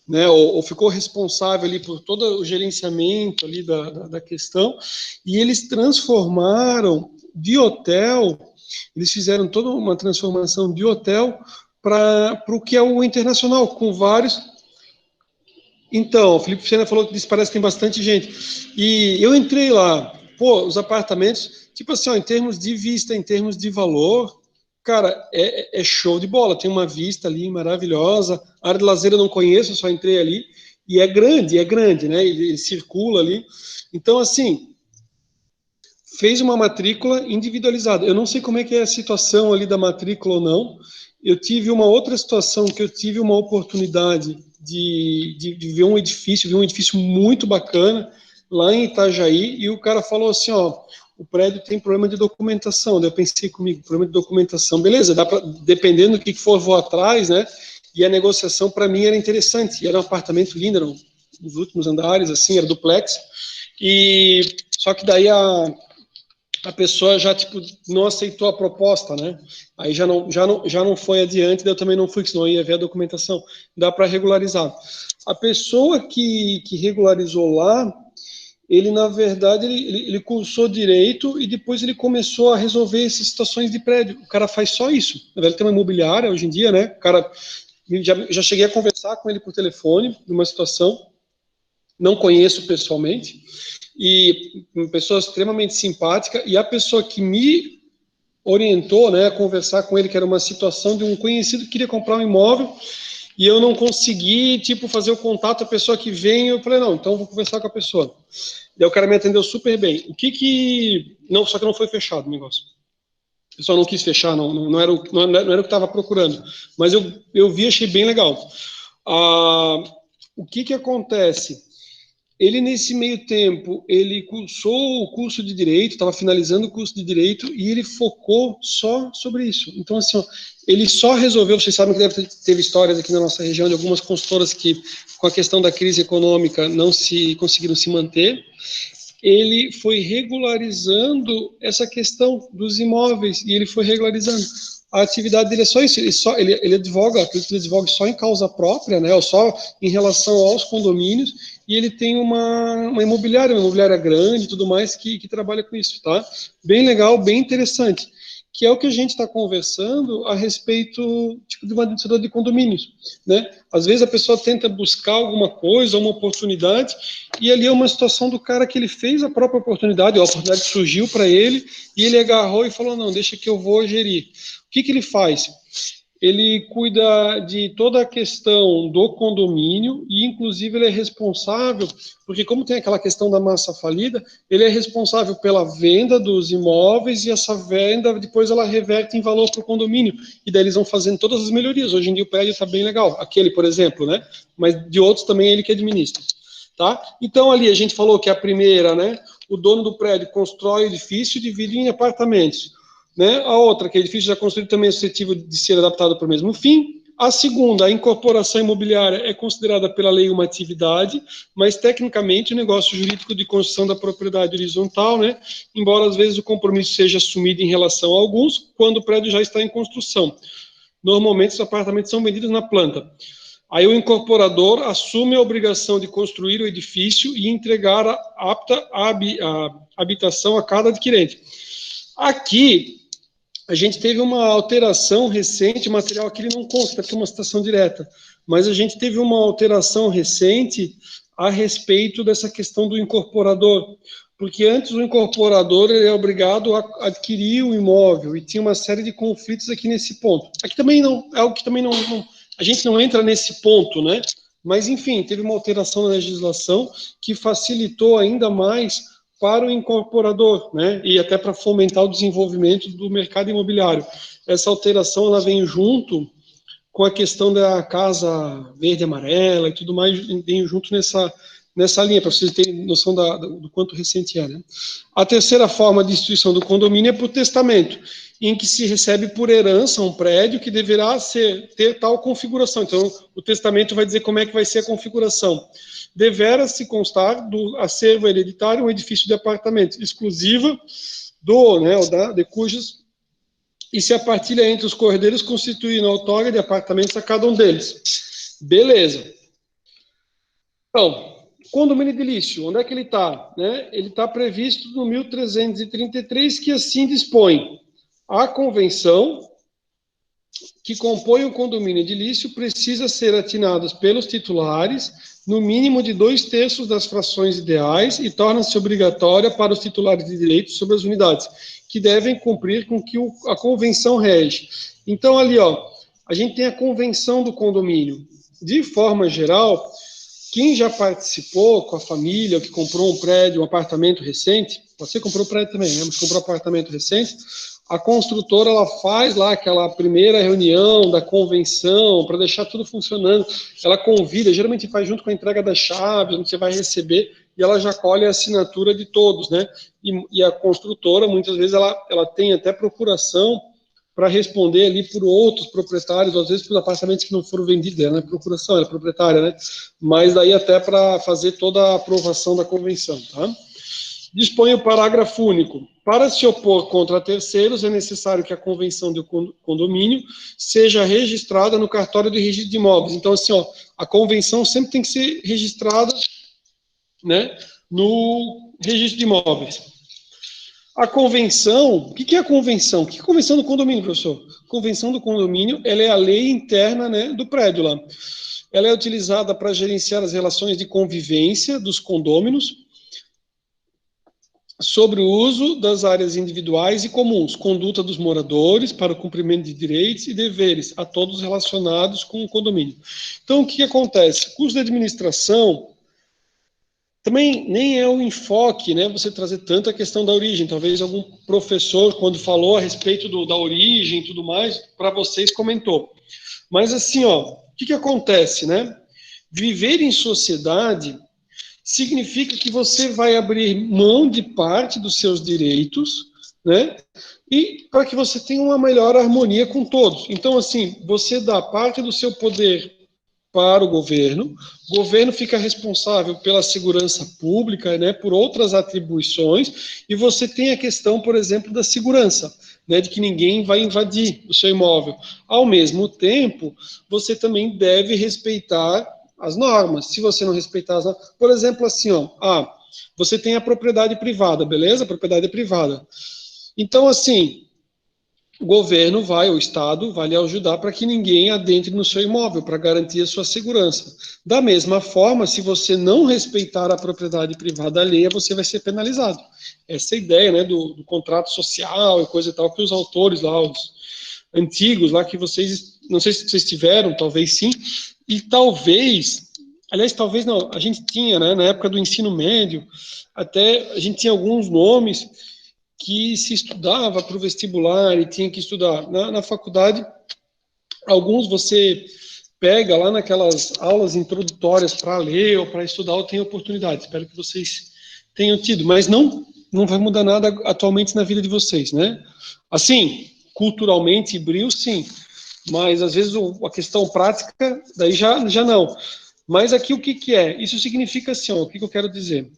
[SPEAKER 1] né, ou ficou responsável ali por todo o gerenciamento ali da questão, e eles transformaram de hotel, eles fizeram toda uma transformação de hotel para o que é o internacional, com vários. Então, o Felipe Sena falou que disse, parece que tem bastante gente, e eu entrei lá, pô, os apartamentos, tipo assim, ó, em termos de vista, em termos de valor, cara, é show de bola. Tem uma vista ali maravilhosa. A área de lazer eu não conheço, eu só entrei ali. E é grande, né? Ele circula ali. Então, assim, fez uma matrícula individualizada. Eu não sei como é que é a situação ali da matrícula ou não. Eu tive uma outra situação que eu tive uma oportunidade de ver um edifício muito bacana lá em Itajaí, e o cara falou assim, ó, o prédio tem problema de documentação. Daí eu pensei comigo, problema de documentação, beleza, dá pra, dependendo do que for, vou atrás, né? E a negociação para mim era interessante, e era um apartamento lindo, eram os últimos andares, assim, era duplex, e só que daí a pessoa já, tipo, não aceitou a proposta, né? Aí já não foi adiante, daí eu também não fui, senão eu ia ver a documentação. Dá para regularizar. A pessoa que regularizou lá, ele, na verdade, ele cursou direito e depois ele começou a resolver essas situações de prédio. O cara faz só isso. Na verdade, ele tem uma imobiliária hoje em dia, né? O cara, já cheguei a conversar com ele por telefone, numa situação, não conheço pessoalmente, e uma pessoa extremamente simpática, e a pessoa que me orientou, né, a conversar com ele, que era uma situação de um conhecido que queria comprar um imóvel, e eu não consegui, tipo, fazer o contato, a pessoa que vem, eu falei, não, então vou conversar com a pessoa. Daí o cara me atendeu super bem. Não, só que não foi fechado o negócio. O pessoal não quis fechar, não era o que estava procurando. Mas eu vi, achei bem legal. O que acontece? Ele, nesse meio tempo, ele cursou o curso de Direito, estava finalizando o curso de Direito, e ele focou só sobre isso. Então, assim, ó, ele só resolveu, vocês sabem que teve histórias aqui na nossa região de algumas consultoras que, com a questão da crise econômica, não conseguiram se manter. Ele foi regularizando essa questão dos imóveis, e ele foi regularizando. A atividade dele é só isso, ele advoga, acredito que ele advoga só em causa própria, né, ou só em relação aos condomínios, e ele tem uma imobiliária grande e tudo mais, que trabalha com isso, tá? Bem legal, bem interessante, que é o que a gente está conversando a respeito, tipo, de uma administradora de condomínios, né? Às vezes a pessoa tenta buscar alguma coisa, uma oportunidade, e ali é uma situação do cara que ele fez a própria oportunidade, a oportunidade surgiu para ele, e ele agarrou e falou, não, deixa que eu vou gerir. O que ele faz? Ele cuida de toda a questão do condomínio e, inclusive, ele é responsável, porque como tem aquela questão da massa falida, ele é responsável pela venda dos imóveis e essa venda, depois ela reverte em valor para o condomínio. E daí eles vão fazendo todas as melhorias. Hoje em dia o prédio está bem legal. Aquele, por exemplo, né? Mas de outros também é ele que administra. Tá? Então, ali a gente falou que a primeira, né? O dono do prédio constrói o edifício e divide em apartamentos. Né? A outra, que é edifício já construído, também é suscetível de ser adaptado para o mesmo fim. A segunda, a incorporação imobiliária é considerada pela lei uma atividade, mas tecnicamente o negócio jurídico de construção da propriedade horizontal, né? Embora às vezes o compromisso seja assumido em relação a alguns, quando o prédio já está em construção. Normalmente, os apartamentos são vendidos na planta. Aí o incorporador assume a obrigação de construir o edifício e entregar a habitação a cada adquirente. Aqui, a gente teve uma alteração recente, o material aqui ele não consta, porque é uma citação direta, mas a gente teve uma alteração recente a respeito dessa questão do incorporador, porque antes o incorporador ele é obrigado a adquirir o imóvel, e tinha uma série de conflitos aqui nesse ponto. Aqui também não, é algo que também não a gente não entra nesse ponto, né? Mas, enfim, teve uma alteração na legislação que facilitou ainda mais para o incorporador, né? E até para fomentar o desenvolvimento do mercado imobiliário. Essa alteração, ela vem junto com a questão da casa verde e amarela e tudo mais, vem junto nessa linha, para vocês terem noção do quanto recente é, né? A terceira forma de instituição do condomínio é por testamento, em que se recebe por herança um prédio que deverá ter tal configuração. Então, o testamento vai dizer como é que vai ser a configuração. Deverá se constar do acervo hereditário um edifício de apartamentos exclusiva de cujos e se a partilha entre os cordeiros constituindo a outorga de apartamentos a cada um deles. Beleza. Então, condomínio edilício, onde é que ele está? Né? Ele está previsto no 1333, que assim dispõe. A convenção que compõe o condomínio edilício precisa ser atinada pelos titulares, no mínimo de 2/3 das frações ideais, e torna-se obrigatória para os titulares de direitos sobre as unidades, que devem cumprir com que a convenção rege. Então, ali, ó, a gente tem a convenção do condomínio. De forma geral, quem já participou com a família, que comprou um prédio, um apartamento recente, você comprou um prédio também, né? Mas comprou um apartamento recente, a construtora ela faz lá aquela primeira reunião da convenção para deixar tudo funcionando. Ela convida, geralmente faz junto com a entrega das chaves, onde você vai receber, e ela já colhe a assinatura de todos, né? E a construtora, muitas vezes, ela tem até procuração para responder ali por outros proprietários, ou às vezes por apartamentos que não foram vendidos, ela não é procuração, ela é proprietária, né? Mas daí até para fazer toda a aprovação da convenção, tá? Dispõe o parágrafo único. Para se opor contra terceiros, é necessário que a convenção do condomínio seja registrada no cartório de registro de imóveis. Então, assim, ó, a convenção sempre tem que ser registrada, né, no registro de imóveis. A convenção, o que é a convenção? O que é a convenção do condomínio, professor? A convenção do condomínio, ela é a lei interna, né, do prédio lá. Ela é utilizada para gerenciar as relações de convivência dos condôminos, sobre o uso das áreas individuais e comuns, conduta dos moradores para o cumprimento de direitos e deveres a todos relacionados com o condomínio. Então, o que acontece? O curso de administração também nem é o enfoque, né, você trazer tanto a questão da origem. Talvez algum professor, quando falou a respeito da origem e tudo mais, para vocês comentou. Mas assim, ó, o que acontece, né? Viver em sociedade significa que você vai abrir mão de parte dos seus direitos, né? E para que você tenha uma melhor harmonia com todos. Então, assim, você dá parte do seu poder para o governo fica responsável pela segurança pública, né, por outras atribuições, e você tem a questão, por exemplo, da segurança, né, de que ninguém vai invadir o seu imóvel. Ao mesmo tempo, você também deve respeitar as normas. Se você não respeitar as normas, por exemplo, assim, ó, você tem a propriedade privada, beleza? A propriedade é privada. Então, assim, o governo o Estado vai lhe ajudar para que ninguém adentre no seu imóvel, para garantir a sua segurança. Da mesma forma, se você não respeitar a propriedade privada alheia, você vai ser penalizado. Essa é a ideia, né, do contrato social e coisa e tal, que os autores lá, os antigos lá, que vocês, não sei se vocês tiveram, talvez sim, e talvez, aliás, talvez não, a gente tinha, né, na época do ensino médio, até a gente tinha alguns nomes que se estudava para o vestibular e tinha que estudar. Na faculdade, alguns você pega lá naquelas aulas introdutórias para ler ou para estudar, ou tem oportunidade. Espero que vocês tenham tido, mas não vai mudar nada atualmente na vida de vocês, né? Assim, culturalmente, brilho, sim, mas às vezes a questão prática, daí já não. Mas aqui o que é? Isso significa assim, ó, o que eu quero dizer?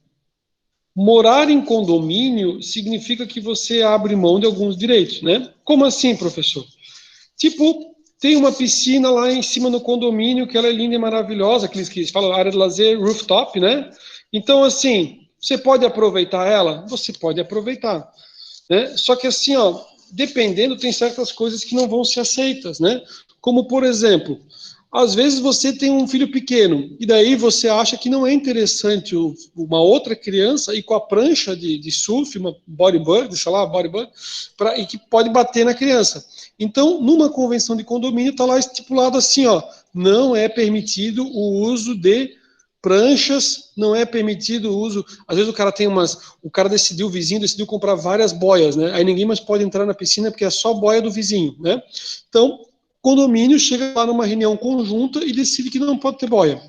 [SPEAKER 1] Morar em condomínio significa que você abre mão de alguns direitos, né? Como assim, professor? Tipo, tem uma piscina lá em cima no condomínio, que ela é linda e maravilhosa, aqueles que falam área de lazer, rooftop, né? Então, assim, você pode aproveitar ela? Você pode aproveitar, né? Só que assim, ó, dependendo, tem certas coisas que não vão ser aceitas, né? Como, por exemplo, às vezes você tem um filho pequeno, e daí você acha que não é interessante uma outra criança ir com a prancha de surf, uma bodyboard, sei lá, bodyboard, e que pode bater na criança. Então, numa convenção de condomínio, está lá estipulado assim, ó, não é permitido o uso de pranchas, não é permitido o uso. Às vezes o cara decidiu, o vizinho decidiu comprar várias boias, né? Aí ninguém mais pode entrar na piscina porque é só boia do vizinho, né? Então, condomínio chega lá numa reunião conjunta e decide que não pode ter boia.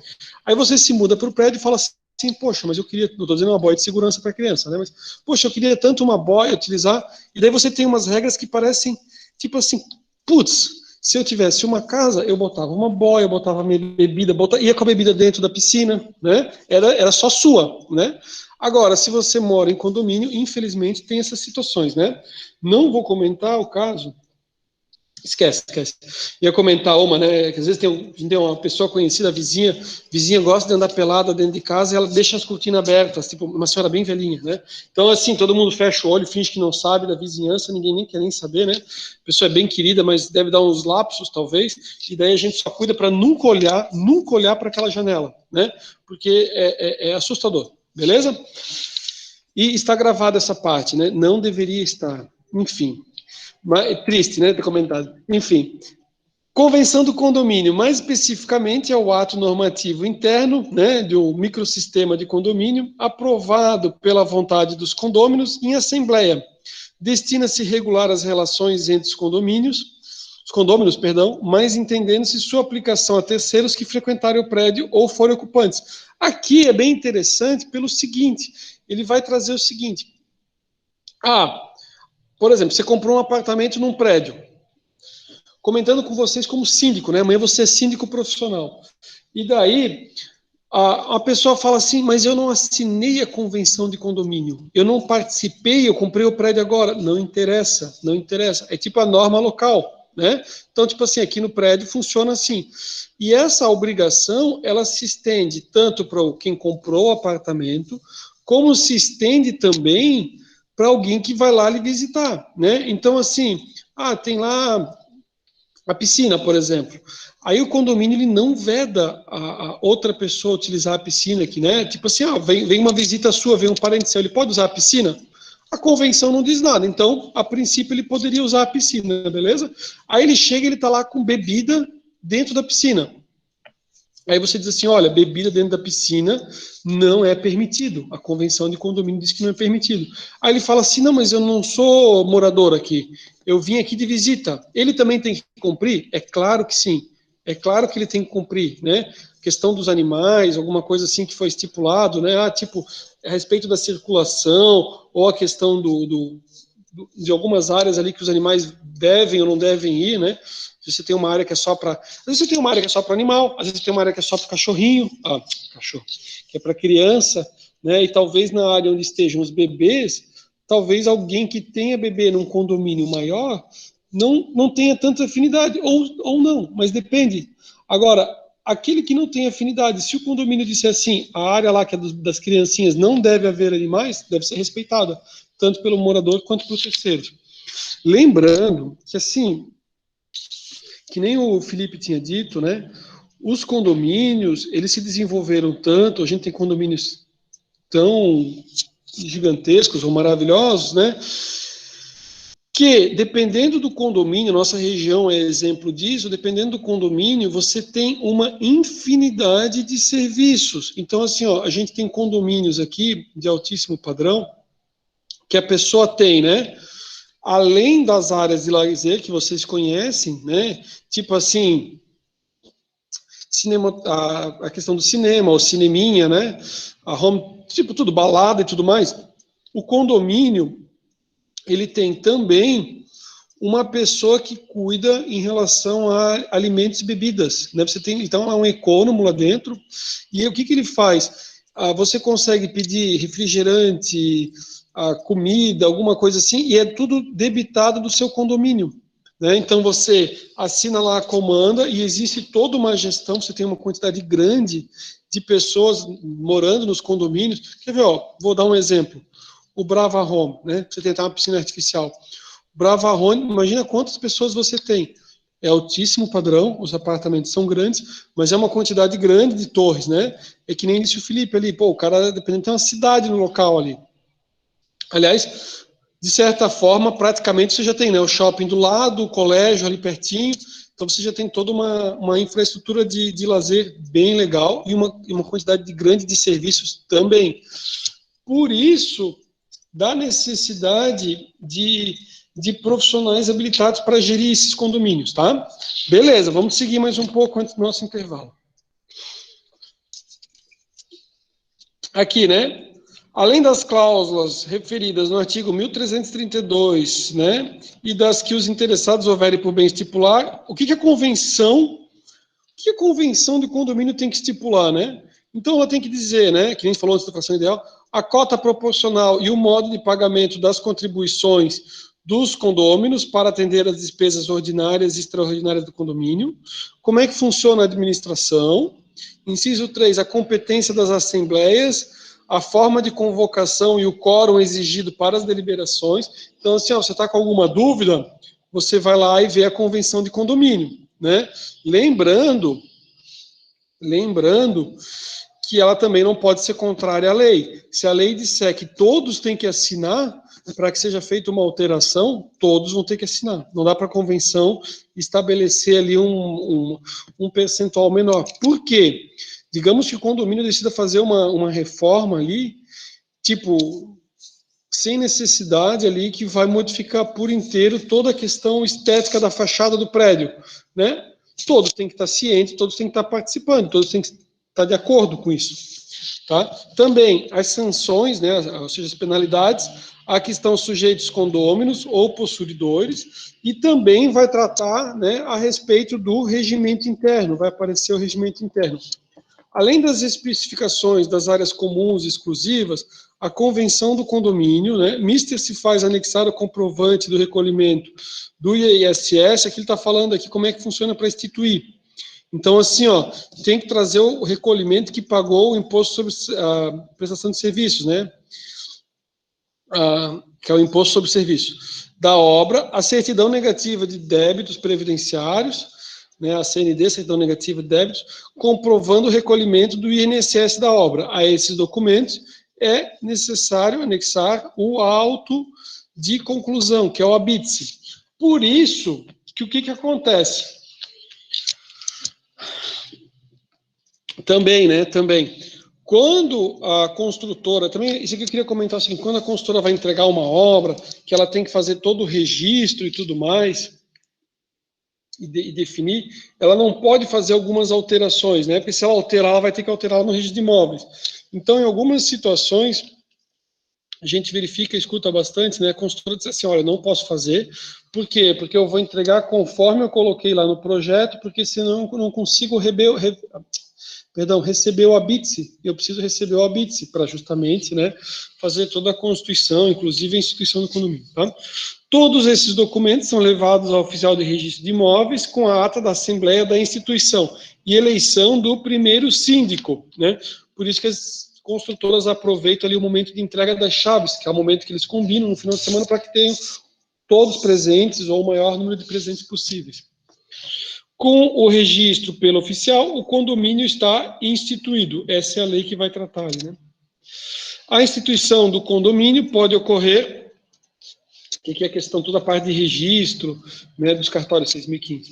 [SPEAKER 1] Aí você se muda para o prédio e fala assim, poxa, mas eu queria, não estou dizendo uma boia de segurança para criança, né? Mas, poxa, eu queria tanto uma boia utilizar, e daí você tem umas regras que parecem, tipo assim, putz, se eu tivesse uma casa, eu botava uma boia, eu botava minha bebida, ia com a bebida dentro da piscina, né? Era só sua, né? Agora, se você mora em condomínio, infelizmente tem essas situações, né? Não vou comentar o caso. Esquece. Ia comentar uma, né? Que às vezes tem uma pessoa conhecida, vizinha gosta de andar pelada dentro de casa e ela deixa as cortinas abertas, tipo uma senhora bem velhinha, né? Então, assim, todo mundo fecha o olho, finge que não sabe da vizinhança, ninguém nem quer nem saber, né? A pessoa é bem querida, mas deve dar uns lapsos, talvez, e daí a gente só cuida para nunca olhar para aquela janela, né? Porque é assustador, beleza? E está gravada essa parte, né? Não deveria estar, enfim. É triste, né, ter comentado. Enfim, convenção do condomínio, mais especificamente, é o ato normativo interno, né, do microsistema de condomínio, aprovado pela vontade dos condôminos em assembleia. Destina-se a regular as relações entre os condôminos, mas entendendo-se sua aplicação a terceiros que frequentarem o prédio ou forem ocupantes. Aqui é bem interessante pelo seguinte, ele vai trazer o seguinte, por exemplo, você comprou um apartamento num prédio, comentando com vocês como síndico, né? Amanhã você é síndico profissional. E daí, a pessoa fala assim, mas eu não assinei a convenção de condomínio, eu não participei, eu comprei o prédio agora. Não interessa. É tipo a norma local, né? Então, tipo assim, aqui no prédio funciona assim. E essa obrigação, ela se estende tanto para quem comprou o apartamento, como se estende também para alguém que vai lá lhe visitar, né? Então, assim, tem lá a piscina, por exemplo. Aí o condomínio ele não veda a outra pessoa utilizar a piscina aqui, né? Tipo assim, vem uma visita sua, vem um parente seu, ele pode usar a piscina? A convenção não diz nada, então, a princípio, ele poderia usar a piscina, beleza? Aí ele chega, ele tá lá com bebida dentro da piscina. Aí você diz assim, olha, bebida dentro da piscina não é permitido. A convenção de condomínio diz que não é permitido. Aí ele fala assim, não, mas eu não sou morador aqui. Eu vim aqui de visita. Ele também tem que cumprir? É claro que sim. É claro que ele tem que cumprir, né? Questão dos animais, alguma coisa assim que foi estipulado, né? Tipo, a respeito da circulação, ou a questão de algumas áreas ali que os animais devem ou não devem ir, né? Você tem uma área que é só para. Às vezes você tem uma área que é só para animal, às vezes você tem uma área que é só para cachorrinho, cachorro, que é para criança, né? E talvez na área onde estejam os bebês, talvez alguém que tenha bebê num condomínio maior não tenha tanta afinidade, ou não, mas depende. Agora, aquele que não tem afinidade, se o condomínio disser assim, a área lá que é das criancinhas não deve haver animais, deve ser respeitada, tanto pelo morador quanto pelo terceiro. Lembrando que, assim, que nem o Felipe tinha dito, né? Os condomínios, eles se desenvolveram tanto, a gente tem condomínios tão gigantescos ou maravilhosos, né? Que, dependendo do condomínio, nossa região é exemplo disso, dependendo do condomínio, você tem uma infinidade de serviços. Então, assim, a gente tem condomínios aqui de altíssimo padrão, que a pessoa tem, né? Além das áreas de lazer que vocês conhecem, né? Tipo assim, cinema, a questão do cinema, o cineminha, né? A home, tipo tudo, balada e tudo mais. O condomínio, ele tem também uma pessoa que cuida em relação a alimentos e bebidas, né? Você tem, então, é um econômico lá dentro, e o que ele faz? Você consegue pedir refrigerante, comida, alguma coisa assim, e é tudo debitado do seu condomínio. né? Então, você assina lá a comanda e existe toda uma gestão, você tem uma quantidade grande de pessoas morando nos condomínios. Quer ver, ó, vou dar um exemplo. O Brava Home, né? Você tentar uma piscina artificial. Brava Home, imagina quantas pessoas você tem. É altíssimo padrão, os apartamentos são grandes, mas é uma quantidade grande de torres, né? É que nem disse o Felipe ali, pô, o cara, dependendo, tem uma cidade no local ali. Aliás, de certa forma, praticamente você já tem, né? O shopping do lado, o colégio ali pertinho, então você já tem toda uma infraestrutura de lazer bem legal e uma quantidade grande de serviços também. Por isso, da necessidade de profissionais habilitados para gerir esses condomínios, tá? Beleza, vamos seguir mais um pouco antes do nosso intervalo. Aqui, né? Além das cláusulas referidas no artigo 1332, né, e das que os interessados houverem por bem estipular, o que a convenção de condomínio tem que estipular, né? Então, ela tem que dizer, né, que a gente falou antes da fração ideal, a cota proporcional e o modo de pagamento das contribuições dos condôminos para atender as despesas ordinárias e extraordinárias do condomínio, como é que funciona a administração, inciso 3, a competência das assembleias, a forma de convocação e o quórum exigido para as deliberações. Então, assim, ó, você está com alguma dúvida, você vai lá e vê a convenção de condomínio, né? Lembrando que ela também não pode ser contrária à lei. Se a lei disser que todos têm que assinar, para que seja feita uma alteração, todos vão ter que assinar. Não dá para a convenção estabelecer ali um percentual menor. Por quê? Digamos que o condomínio decida fazer uma reforma ali, tipo, sem necessidade ali, que vai modificar por inteiro toda a questão estética da fachada do prédio, né? Todos têm que estar cientes, todos têm que estar participando, todos têm que estar de acordo com isso, tá? Também as sanções, né, ou seja, as penalidades, a que estão sujeitos condôminos ou possuidores, e também vai tratar, né, a respeito do regimento interno, vai aparecer o regimento interno. Além das especificações das áreas comuns e exclusivas, a convenção do condomínio, né, mister se faz anexar o comprovante do recolhimento do ISS, aqui ele está falando aqui como é que funciona para instituir. Então, assim, ó, tem que trazer o recolhimento que pagou o imposto sobre a prestação de serviços, né, que é o imposto sobre serviço da obra, a certidão negativa de débitos previdenciários, né, a CND, certidão negativa de débitos, comprovando o recolhimento do INSS da obra. A esses documentos é necessário anexar o auto de conclusão, que é o ABITSE. Por isso, que o que acontece? Também, né, quando a construtora, também, isso aqui eu queria comentar assim, quando a construtora vai entregar uma obra, que ela tem que fazer todo o registro e tudo mais, e definir, ela não pode fazer algumas alterações, né? Porque se ela alterar, ela vai ter que alterar no registro de imóveis. Então, em algumas situações, a gente verifica, escuta bastante, né? A construtora diz assim, olha, não posso fazer. Por quê? Porque eu vou entregar conforme eu coloquei lá no projeto, porque senão eu não consigo receber o ABITSE. Eu preciso receber o ABITSE para justamente, né, fazer toda a constituição, inclusive a instituição do condomínio, tá? Todos esses documentos são levados ao oficial de registro de imóveis com a ata da assembleia da instituição e eleição do primeiro síndico, né? Por isso que as construtoras aproveitam ali o momento de entrega das chaves, que é o momento que eles combinam no final de semana para que tenham todos presentes ou o maior número de presentes possíveis. Com o registro pelo oficial, o condomínio está instituído. Essa é a lei que vai tratar ali, né? A instituição do condomínio pode ocorrer, que é a questão, toda a parte de registro, né, dos cartórios 6.015.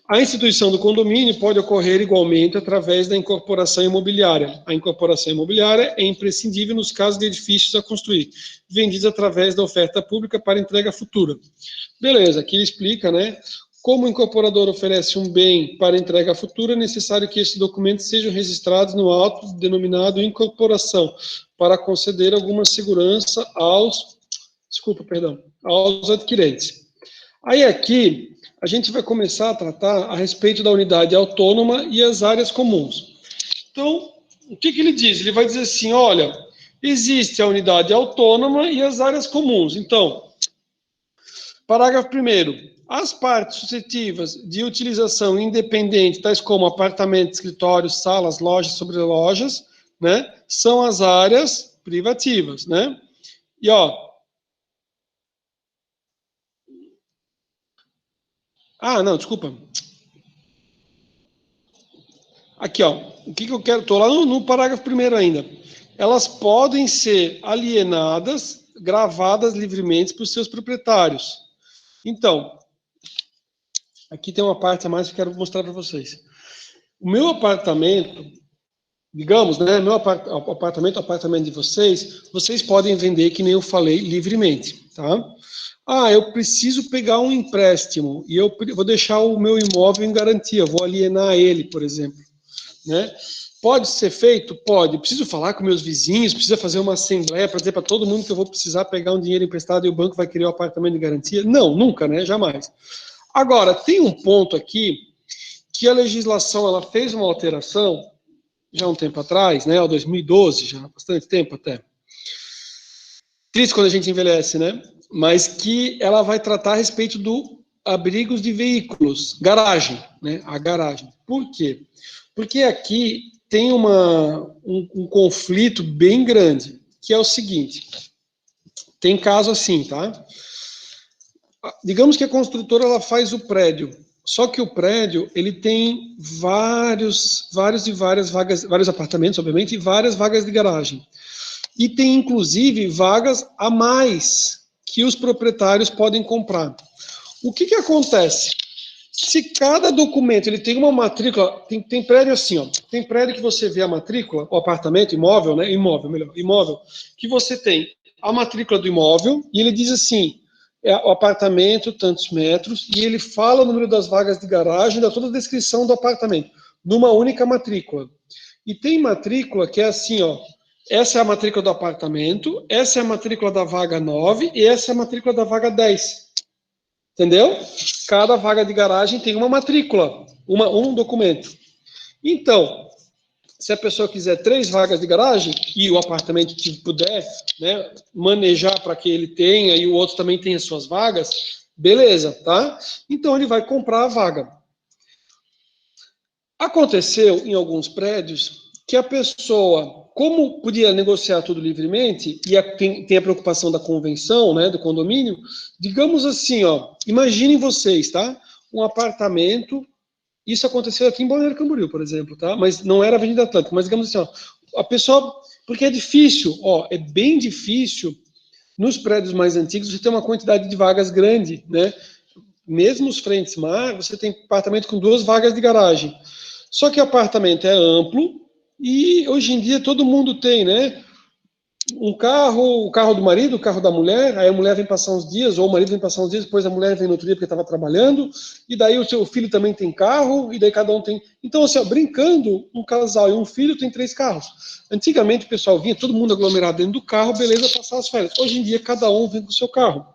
[SPEAKER 1] A instituição do condomínio pode ocorrer igualmente através da incorporação imobiliária. A incorporação imobiliária é imprescindível nos casos de edifícios a construir, vendidos através da oferta pública para entrega futura. Beleza, aqui ele explica, né, como o incorporador oferece um bem para entrega futura, é necessário que esses documentos sejam registrados no auto denominado incorporação, para conceder alguma segurança aos adquirentes. Aí aqui, a gente vai começar a tratar a respeito da unidade autônoma e as áreas comuns. Então, o que ele diz? Ele vai dizer assim, olha, existe a unidade autônoma e as áreas comuns. Então, Parágrafo 1º. As partes suscetíveis de utilização independente, tais como apartamentos, escritórios, salas, lojas, sobrelojas, né, são as áreas privativas, né? E, ó... Ah, não, desculpa. Aqui, ó. O que eu quero? Estou lá no parágrafo 1º ainda. Elas podem ser alienadas, gravadas livremente por seus proprietários. Então, aqui tem uma parte a mais que eu quero mostrar para vocês. O meu apartamento, digamos, né, meu apartamento, o apartamento de vocês podem vender, que nem eu falei, livremente, tá? Ah, eu preciso pegar um empréstimo e eu vou deixar o meu imóvel em garantia, vou alienar ele, por exemplo, né? Pode ser feito? Pode. Preciso falar com meus vizinhos, precisa fazer uma assembleia para dizer para todo mundo que eu vou precisar pegar um dinheiro emprestado e o banco vai querer o apartamento de garantia? Não, nunca, né? Jamais. Agora, tem um ponto aqui que a legislação ela fez uma alteração já há um tempo atrás, né? 2012, já há bastante tempo até. Triste quando a gente envelhece, né? Mas que ela vai tratar a respeito do abrigos de veículos, garagem, né? A garagem. Por quê? Porque aqui tem um conflito bem grande, que é o seguinte, tem caso assim, tá? Digamos que a construtora ela faz o prédio, só que o prédio ele tem várias vagas, vários apartamentos, obviamente, e várias vagas de garagem. E tem, inclusive, vagas a mais que os proprietários podem comprar. O que acontece? Se cada documento ele tem uma matrícula, tem prédio assim, ó, tem prédio que você vê a matrícula, o apartamento, imóvel, né? Imóvel, que você tem a matrícula do imóvel e ele diz assim, o apartamento, tantos metros, e ele fala o número das vagas de garagem, dá toda a descrição do apartamento, numa única matrícula. E tem matrícula que é assim, ó, essa é a matrícula do apartamento, essa é a matrícula da vaga 9 e essa é a matrícula da vaga 10. Entendeu? Cada vaga de garagem tem uma matrícula, um documento. Então, se a pessoa quiser 3 vagas de garagem e o apartamento puder, né, manejar para que ele tenha e o outro também tenha suas vagas, beleza, tá? Então ele vai comprar a vaga. Aconteceu em alguns prédios que a pessoa, como podia negociar tudo livremente, e tem a preocupação da convenção, né, do condomínio, digamos assim, ó, imaginem vocês, tá? Um apartamento, isso aconteceu aqui em Balneário Camboriú, por exemplo, tá? Mas não era Avenida Atlântica, mas digamos assim, ó, a pessoa, porque é difícil, ó, é bem difícil, nos prédios mais antigos, você tem uma quantidade de vagas grande, né? Mesmo os frentes mar, você tem apartamento com 2 vagas de garagem. Só que o apartamento é amplo e hoje em dia todo mundo tem, né? Um carro, o carro do marido, o carro da mulher, aí a mulher vem passar uns dias, ou o marido vem passar uns dias, depois a mulher vem no outro dia porque estava trabalhando, e daí o seu filho também tem carro, e daí cada um tem... Então, assim, ó, brincando, um casal e um filho tem 3 carros. Antigamente o pessoal vinha, todo mundo aglomerado dentro do carro, beleza, passar as férias. Hoje em dia cada um vem com o seu carro.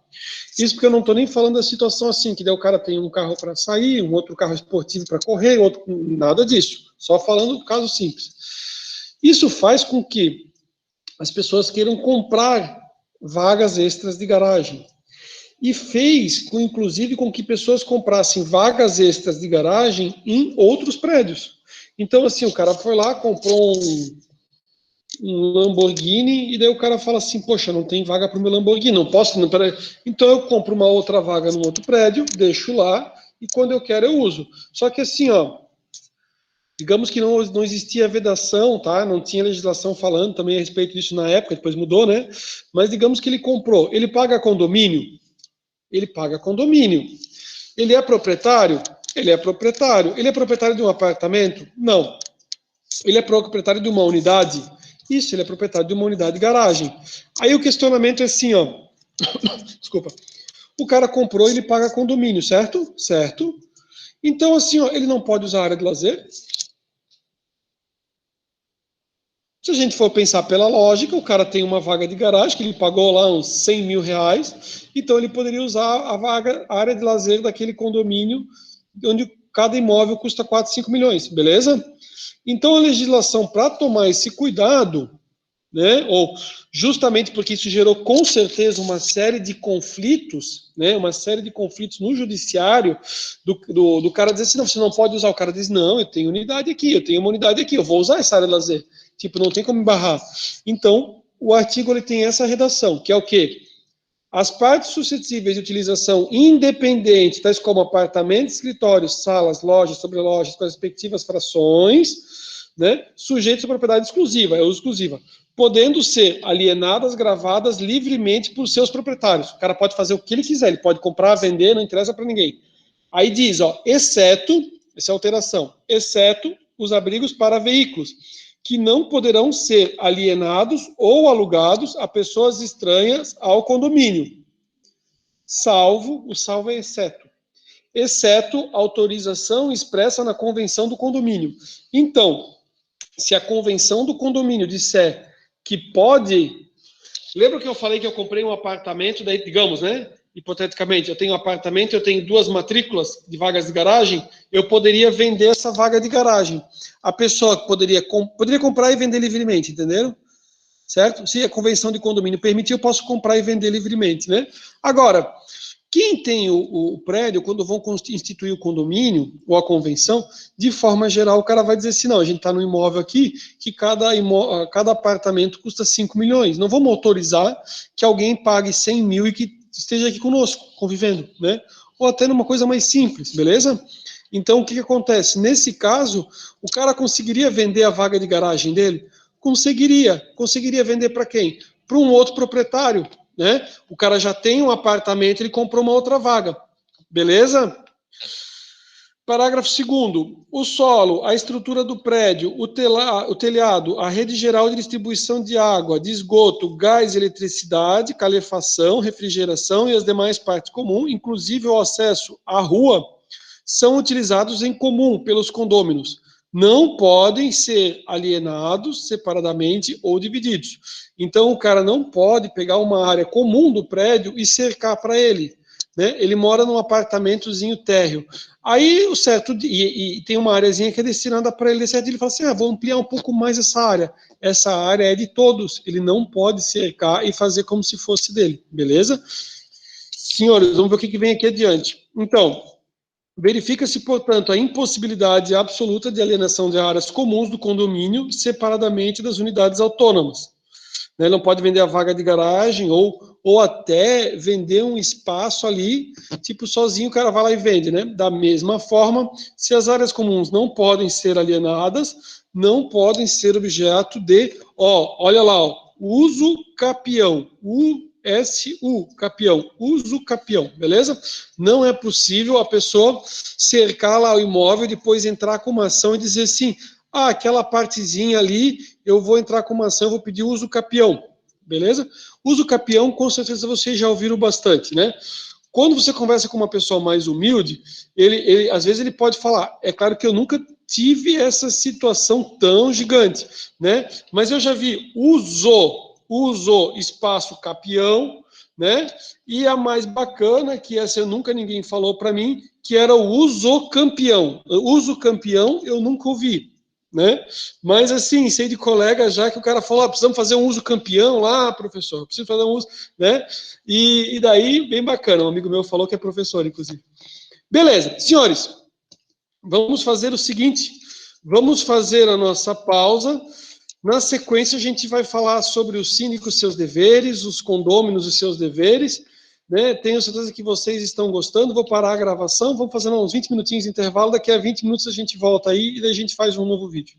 [SPEAKER 1] Isso porque eu não estou nem falando da situação assim, que daí o cara tem um carro para sair, um outro carro esportivo para correr, outro nada disso. Só falando do caso simples. Isso faz com que as pessoas queiram comprar vagas extras de garagem. E fez, inclusive, com que pessoas comprassem vagas extras de garagem em outros prédios. Então, assim, o cara foi lá, comprou um Lamborghini, e daí o cara fala assim, poxa, não tem vaga para o meu Lamborghini, não posso, não, peraí. Então eu compro uma outra vaga num outro prédio, deixo lá, e quando eu quero eu uso. Só que assim, ó, digamos que não existia vedação, tá? Não tinha legislação falando também a respeito disso na época, depois mudou, né? Mas digamos que ele comprou, ele paga condomínio? Ele paga condomínio. Ele é proprietário? Ele é proprietário. Ele é proprietário de um apartamento? Não. Ele é proprietário de uma unidade? Isso, ele é proprietário de uma unidade de garagem. Aí o questionamento é assim, ó. Desculpa. O cara comprou e ele paga condomínio, certo? Certo. Então, assim, ó, ele não pode usar a área de lazer? Se a gente for pensar pela lógica, o cara tem uma vaga de garagem, que ele pagou lá uns 100 mil reais, então ele poderia usar a área de lazer daquele condomínio, onde cada imóvel custa 4, 5 milhões, beleza? Então a legislação, para tomar esse cuidado, né? Ou justamente porque isso gerou com certeza uma série de conflitos, né? Uma série de conflitos no judiciário do cara dizer assim, não, você não pode usar. O cara diz, não, eu tenho unidade aqui, eu tenho uma unidade aqui, eu vou usar essa área de lazer. Tipo, não tem como me barrar. Então, o artigo ele tem essa redação, que é o quê? As partes suscetíveis de utilização independente, tais como apartamentos, escritórios, salas, lojas, sobrelojas, com as respectivas frações, né, sujeitos à propriedade exclusiva, é uso exclusiva, podendo ser alienadas, gravadas livremente por seus proprietários. O cara pode fazer o que ele quiser, ele pode comprar, vender, não interessa para ninguém. Aí diz, ó, exceto, essa é a alteração, exceto os abrigos para veículos, que não poderão ser alienados ou alugados a pessoas estranhas ao condomínio, salvo, o salvo é exceto autorização expressa na convenção do condomínio. Então, se a convenção do condomínio disser que pode... Lembra que eu falei que eu comprei um apartamento, daí, digamos, né? Hipoteticamente, eu tenho um apartamento, eu tenho 2 matrículas de vagas de garagem, eu poderia vender essa vaga de garagem. A pessoa poderia comprar e vender livremente, entenderam? Certo? Se a convenção de condomínio permitir, eu posso comprar e vender livremente, né? Agora, quem tem o prédio, quando vão instituir o condomínio ou a convenção, de forma geral, o cara vai dizer assim, não, a gente está no imóvel aqui, que cada apartamento custa 5 milhões. Não vamos autorizar que alguém pague 100 mil e que esteja aqui conosco, convivendo, né? Ou até numa coisa mais simples, beleza? Então, o que acontece? Nesse caso, o cara conseguiria vender a vaga de garagem dele? Conseguiria. Conseguiria vender para quem? Para um outro proprietário, né? O cara já tem um apartamento, ele comprou uma outra vaga. Beleza? Parágrafo 2º. O solo, a estrutura do prédio, o telhado, a rede geral de distribuição de água, de esgoto, gás, eletricidade, calefação, refrigeração e as demais partes comuns, inclusive o acesso à rua, são utilizados em comum pelos condôminos. Não podem ser alienados separadamente ou divididos. Então, o cara não pode pegar uma área comum do prédio e cercar para ele, né? Ele mora num apartamentozinho térreo. Aí, o certo, e tem uma areazinha que é destinada para ele, certo? Ele fala assim, vou ampliar um pouco mais essa área. Essa área é de todos. Ele não pode cercar e fazer como se fosse dele, beleza? Senhores, vamos ver o que vem aqui adiante. Então, verifica-se, portanto, a impossibilidade absoluta de alienação de áreas comuns do condomínio separadamente das unidades autônomas. Ele não pode vender a vaga de garagem ou até vender um espaço ali, tipo, sozinho o cara vai lá e vende, né? Da mesma forma, se as áreas comuns não podem ser alienadas, não podem ser objeto de, olha lá, uso capião, USU, capião, uso capião, beleza? Não é possível a pessoa cercar lá o imóvel e depois entrar com uma ação e dizer assim, aquela partezinha ali, eu vou entrar com uma ação, eu vou pedir uso capião, beleza? Uso capião, com certeza vocês já ouviram bastante, né? Quando você conversa com uma pessoa mais humilde, ele às vezes ele pode falar, é claro que eu nunca tive essa situação tão gigante, né? Mas eu já vi usou espaço capião, né? E a mais bacana, que essa nunca ninguém falou para mim, que era o uso campeão. Uso campeão eu nunca ouvi, né? Mas assim, sei de colega já que o cara falou, precisamos fazer um uso campeão lá, professor, preciso fazer um uso, né? E daí, bem bacana, um amigo meu falou que é professor, inclusive. Beleza, senhores, vamos fazer o seguinte, vamos fazer a nossa pausa. Na sequência, a gente vai falar sobre o síndico e seus deveres, os condôminos e seus deveres, né? Tenho certeza que vocês estão gostando. Vou parar a gravação, vamos fazer uns 20 minutinhos de intervalo. Daqui a 20 minutos a gente volta aí e daí a gente faz um novo vídeo.